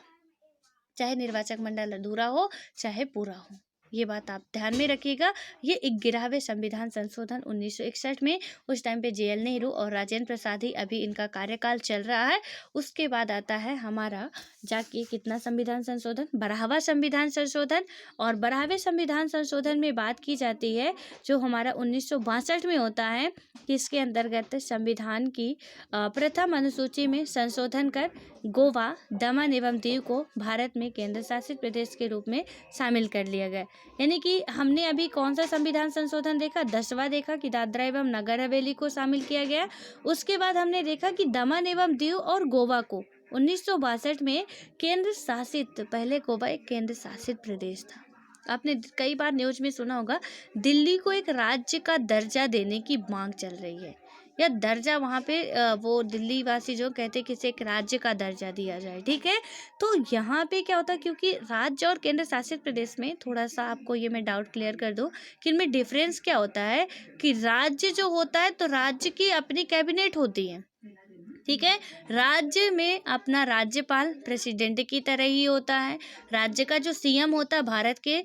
चाहे निर्वाचक मंडल अधूरा हो चाहे पूरा हो। ये बात आप ध्यान में रखिएगा। ये 11वें संविधान संशोधन 1961 में, उस टाइम पे JL नेहरू और राजेंद्र प्रसाद ही, अभी इनका कार्यकाल चल रहा है। उसके बाद आता है हमारा जाके कितना संविधान संशोधन, 12वां संविधान संशोधन। और 12वें संविधान संशोधन में बात की जाती है जो हमारा 1962 में होता है, कि इसके अंतर्गत संविधान की प्रथम अनुसूची में संशोधन कर गोवा, दमन एवं दीव को भारत में केंद्र शासित प्रदेश के रूप में शामिल कर लिया गया। यानी कि हमने अभी कौन सा संविधान संशोधन देखा, 10वां देखा कि दादरा एवं नगर हवेली को शामिल किया गया। उसके बाद हमने देखा कि दमन एवं दीव और गोवा को 1962 में केंद्र शासित, पहले गोवा एक केंद्र शासित प्रदेश था। आपने कई बार न्यूज में सुना होगा, दिल्ली को एक राज्य का दर्जा देने की मांग चल रही है, या दर्जा वहाँ पे वो दिल्ली वासी जो कहते हैं कि इसे एक राज्य का दर्जा दिया जाए, ठीक है। तो यहाँ पे क्या होता है, क्योंकि राज्य और केंद्र शासित प्रदेश में थोड़ा सा आपको ये मैं डाउट क्लियर कर दूं कि इनमें डिफरेंस क्या होता है, कि राज्य जो होता है तो राज्य की अपनी कैबिनेट होती है, ठीक है। राज्य में अपना राज्यपाल प्रेसिडेंट की तरह ही होता है, राज्य का जो CM होता है भारत के,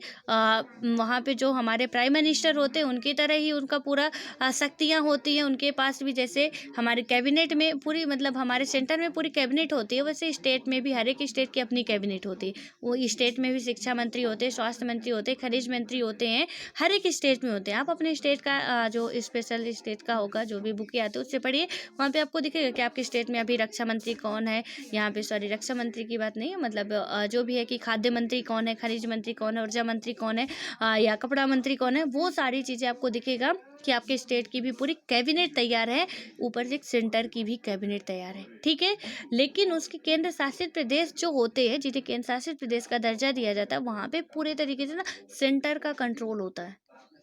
वहाँ पे जो हमारे प्राइम मिनिस्टर होते हैं उनकी तरह ही उनका पूरा शक्तियाँ होती हैं उनके पास भी। जैसे हमारे कैबिनेट में पूरी, मतलब हमारे सेंटर में पूरी कैबिनेट होती है, वैसे स्टेट में भी हर एक स्टेट की अपनी कैबिनेट होती है। वो स्टेट में भी शिक्षा मंत्री होते हैं, स्वास्थ्य मंत्री होते हैं, खनिज मंत्री होते हैं, हर एक स्टेट में होते हैं। आप अपने स्टेट का जो स्पेशल स्टेट का होगा, जो भी बुक आती है उससे पढ़िए, वहाँ पे आपको दिखेगा कि आपके स्टेट में अभी रक्षा मंत्री कौन है। यहाँ पे सॉरी, रक्षा मंत्री की बात नहीं है, मतलब जो भी है कि खाद्य मंत्री कौन है, खनिज मंत्री कौन है, ऊर्जा मंत्री कौन है, या कपड़ा मंत्री कौन है, वो सारी चीज़ें आपको दिखेगा कि आपके स्टेट की भी पूरी कैबिनेट तैयार है, ऊपर से सेंटर की भी कैबिनेट तैयार है, ठीक है। लेकिन उसके केंद्र शासित प्रदेश जो होते हैं, जिन्हें केंद्र शासित प्रदेश का दर्जा दिया जाता है, वहाँ पे पूरे तरीके से ना सेंटर का कंट्रोल होता है,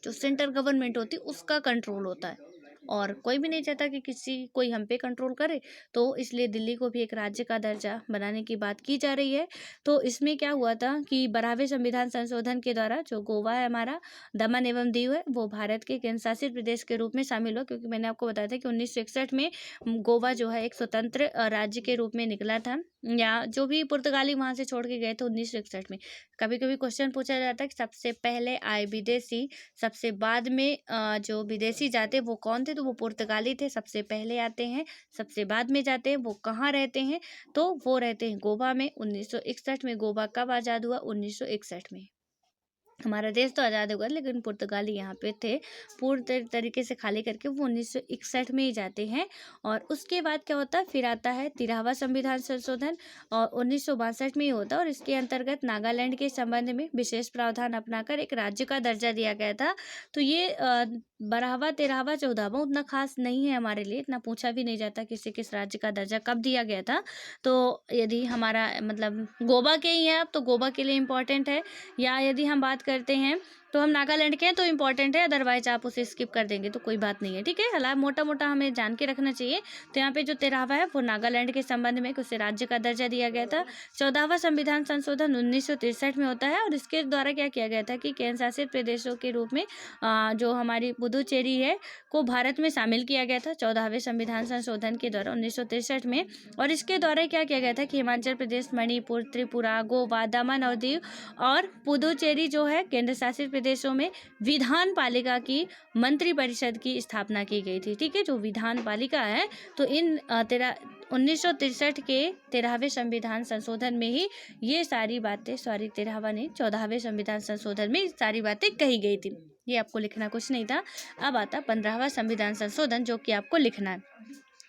जो सेंटर गवर्नमेंट होती है उसका कंट्रोल होता है। और कोई भी नहीं चाहता कि कोई हम पे कंट्रोल करे, तो इसलिए दिल्ली को भी एक राज्य का दर्जा बनाने की बात की जा रही है। तो इसमें क्या हुआ था कि 12वें संविधान संशोधन के द्वारा जो गोवा है हमारा, दमन एवं दीव है, वो भारत के केंद्र शासित प्रदेश के रूप में शामिल हुआ, क्योंकि मैंने आपको बताया था कि 1961 में गोवा जो है एक स्वतंत्र राज्य के रूप में निकला था, या जो भी पुर्तगाली वहाँ से छोड़ के गए थे 1961 में। कभी कभी क्वेश्चन पूछा जाता है कि सबसे पहले आए विदेशी, सबसे बाद में जो विदेशी जाते वो कौन थे, तो वो पुर्तगाली थे। सबसे पहले आते हैं, सबसे बाद में जाते हैं, वो कहाँ रहते हैं, तो वो रहते हैं गोवा में। 1961 में गोवा कब आज़ाद हुआ, 1961 में। हमारा देश तो आज़ाद हुआ, लेकिन पुर्तगाली यहाँ पे थे, पूर्ण तरीके से खाली करके वो 1961 में ही जाते हैं। और उसके बाद क्या होता है, फिर आता है 13वां संविधान संशोधन, और 1962 में ही होता है। और इसके अंतर्गत नागालैंड के संबंध में विशेष प्रावधान अपनाकर एक राज्य का दर्जा दिया गया था। तो ये 12वां, 13वां, 14वां उतना खास नहीं है हमारे लिए, इतना पूछा भी नहीं जाता किसी किस राज्य का दर्जा कब दिया गया था। तो यदि हमारा मतलब गोवा के ही है अब, तो गोवा के लिए इम्पोर्टेंट है। या यदि हम बात करते हैं तो हम नागालैंड के हैं तो इम्पोर्टेंट है, अदरवाइज आप उसे स्किप कर देंगे तो कोई बात नहीं है, ठीक है। हालांकि मोटा मोटा हमें जान के रखना चाहिए। तो यहाँ पे जो 13वां है वो नागालैंड के संबंध में उसे राज्य का दर्जा दिया गया था। 14वां संविधान संशोधन 1963 में होता है और इसके द्वारा क्या किया गया था कि केंद्र शासित प्रदेशों के रूप में जो हमारी पुदुचेरी है को भारत में शामिल किया गया था 14वें संविधान संशोधन के द्वारा 1963 में। और इसके द्वारा क्या किया गया था कि हिमाचल प्रदेश, मणिपुर, त्रिपुरा, गोवा, दमन और दीव और पुदुचेरी जो है केंद्र शासित प्रदेशों में विधान पालिका की मंत्रिपरिषद की स्थापना की गई थी, ठीक है। जो विधान पालिका है तो इन 1963 के 13वें संविधान संशोधन में ही ये सारी बातें, सॉरी 13वां नहीं, 14वें संविधान संशोधन में सारी बातें कही गई थी। ये आपको लिखना कुछ नहीं था। अब आता 15वां संविधान संशोधन जो कि आपको लिखना है।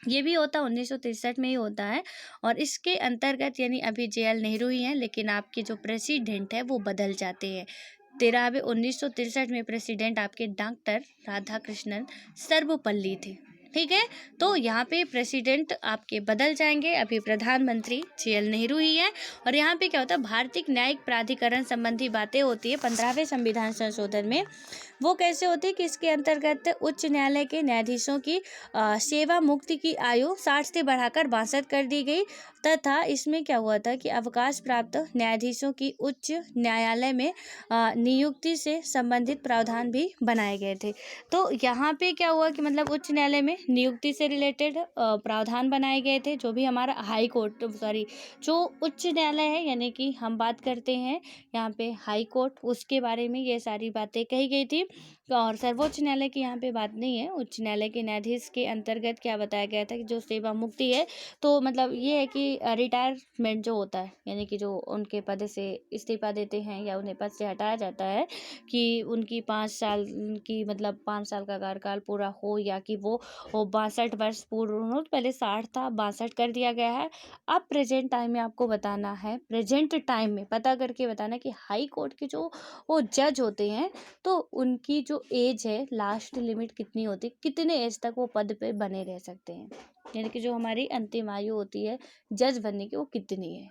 ये भी होता 1963 में ही होता है और इसके अंतर्गत यानी अभी JL नेहरू ही हैं, लेकिन आपके जो प्रेसिडेंट है वो बदल जाते हैं। 1963 में प्रेसिडेंट आपके डॉक्टर राधाकृष्णन सर्वपल्ली थे, ठीक है। तो यहाँ पे प्रेसिडेंट आपके बदल जाएंगे, अभी प्रधानमंत्री JL नेहरू ही है। और यहाँ पे क्या होता है, भारतीय न्यायिक प्राधिकरण संबंधी बातें होती है 15वें संविधान संशोधन में। वो कैसे होती है कि इसके अंतर्गत उच्च न्यायालय के न्यायाधीशों की सेवा मुक्ति की आयु 60 से बढ़ाकर 62 कर दी गई तथा इसमें क्या हुआ था कि अवकाश प्राप्त न्यायाधीशों की उच्च न्यायालय में नियुक्ति से संबंधित प्रावधान भी बनाए गए थे। तो यहाँ पे क्या हुआ कि मतलब उच्च न्यायालय में नियुक्ति से रिलेटेड प्रावधान बनाए गए थे। जो भी हमारा हाई कोर्ट, सॉरी जो उच्च न्यायालय है यानी कि हम बात करते हैं यहाँ पे हाई कोर्ट, उसके बारे में ये सारी बातें कही गई थी। और सर्वोच्च न्यायालय की यहाँ पे बात नहीं है। उच्च न्यायालय के न्यायाधीश के अंतर्गत क्या बताया गया था कि जो सेवा मुक्ति है तो मतलब ये है कि रिटायरमेंट जो होता है यानी कि जो उनके पद से इस्तीफा देते हैं या उन्हें पद से हटाया जाता है कि उनकी 5 साल की मतलब 5 साल का कार्यकाल पूरा हो या कि वो 62 वर्ष पूर्ण हो। पहले 60 था, 62 कर दिया गया है। अब प्रेजेंट टाइम में आपको बताना है, प्रेजेंट टाइम में पता करके बताना कि हाई कोर्ट के जो वो जज होते हैं तो उनकी जो एज है, लास्ट लिमिट कितनी होती है, कितने एज तक वो पद पे बने रह सकते हैं, यानी कि जो हमारी अंतिम आयु होती है जज बनने की वो कितनी है,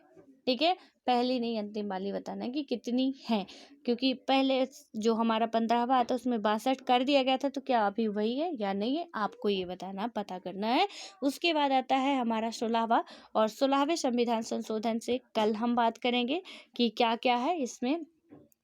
ठीक है। पहली नहीं अंतिम वाली बताना है कि कितनी है, क्योंकि पहले जो हमारा 15वां आता उसमें 62 कर दिया गया था तो क्या अभी वही है या नहीं है, आपको ये बताना, पता करना है। उसके बाद आता है हमारा 16वां और 16वें संविधान संशोधन से कल हम बात करेंगे कि क्या क्या है इसमें,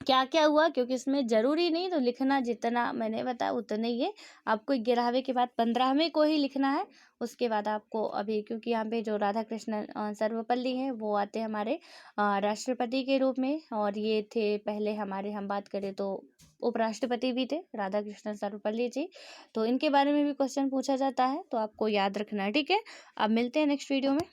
क्या क्या हुआ, क्योंकि इसमें ज़रूरी नहीं तो लिखना जितना मैंने बताया उतना ही है। आपको 11वें के बाद 15वें को ही लिखना है। उसके बाद आपको अभी क्योंकि यहाँ पे जो राधाकृष्णन सर्वपल्ली हैं वो आते हैं हमारे राष्ट्रपति के रूप में और ये थे पहले हमारे, हम बात करें तो उपराष्ट्रपति भी थे राधाकृष्णन सर्वपल्ली जी। तो इनके बारे में भी क्वेश्चन पूछा जाता है तो आपको याद रखना है, ठीक है। अब मिलते हैं नेक्स्ट वीडियो में।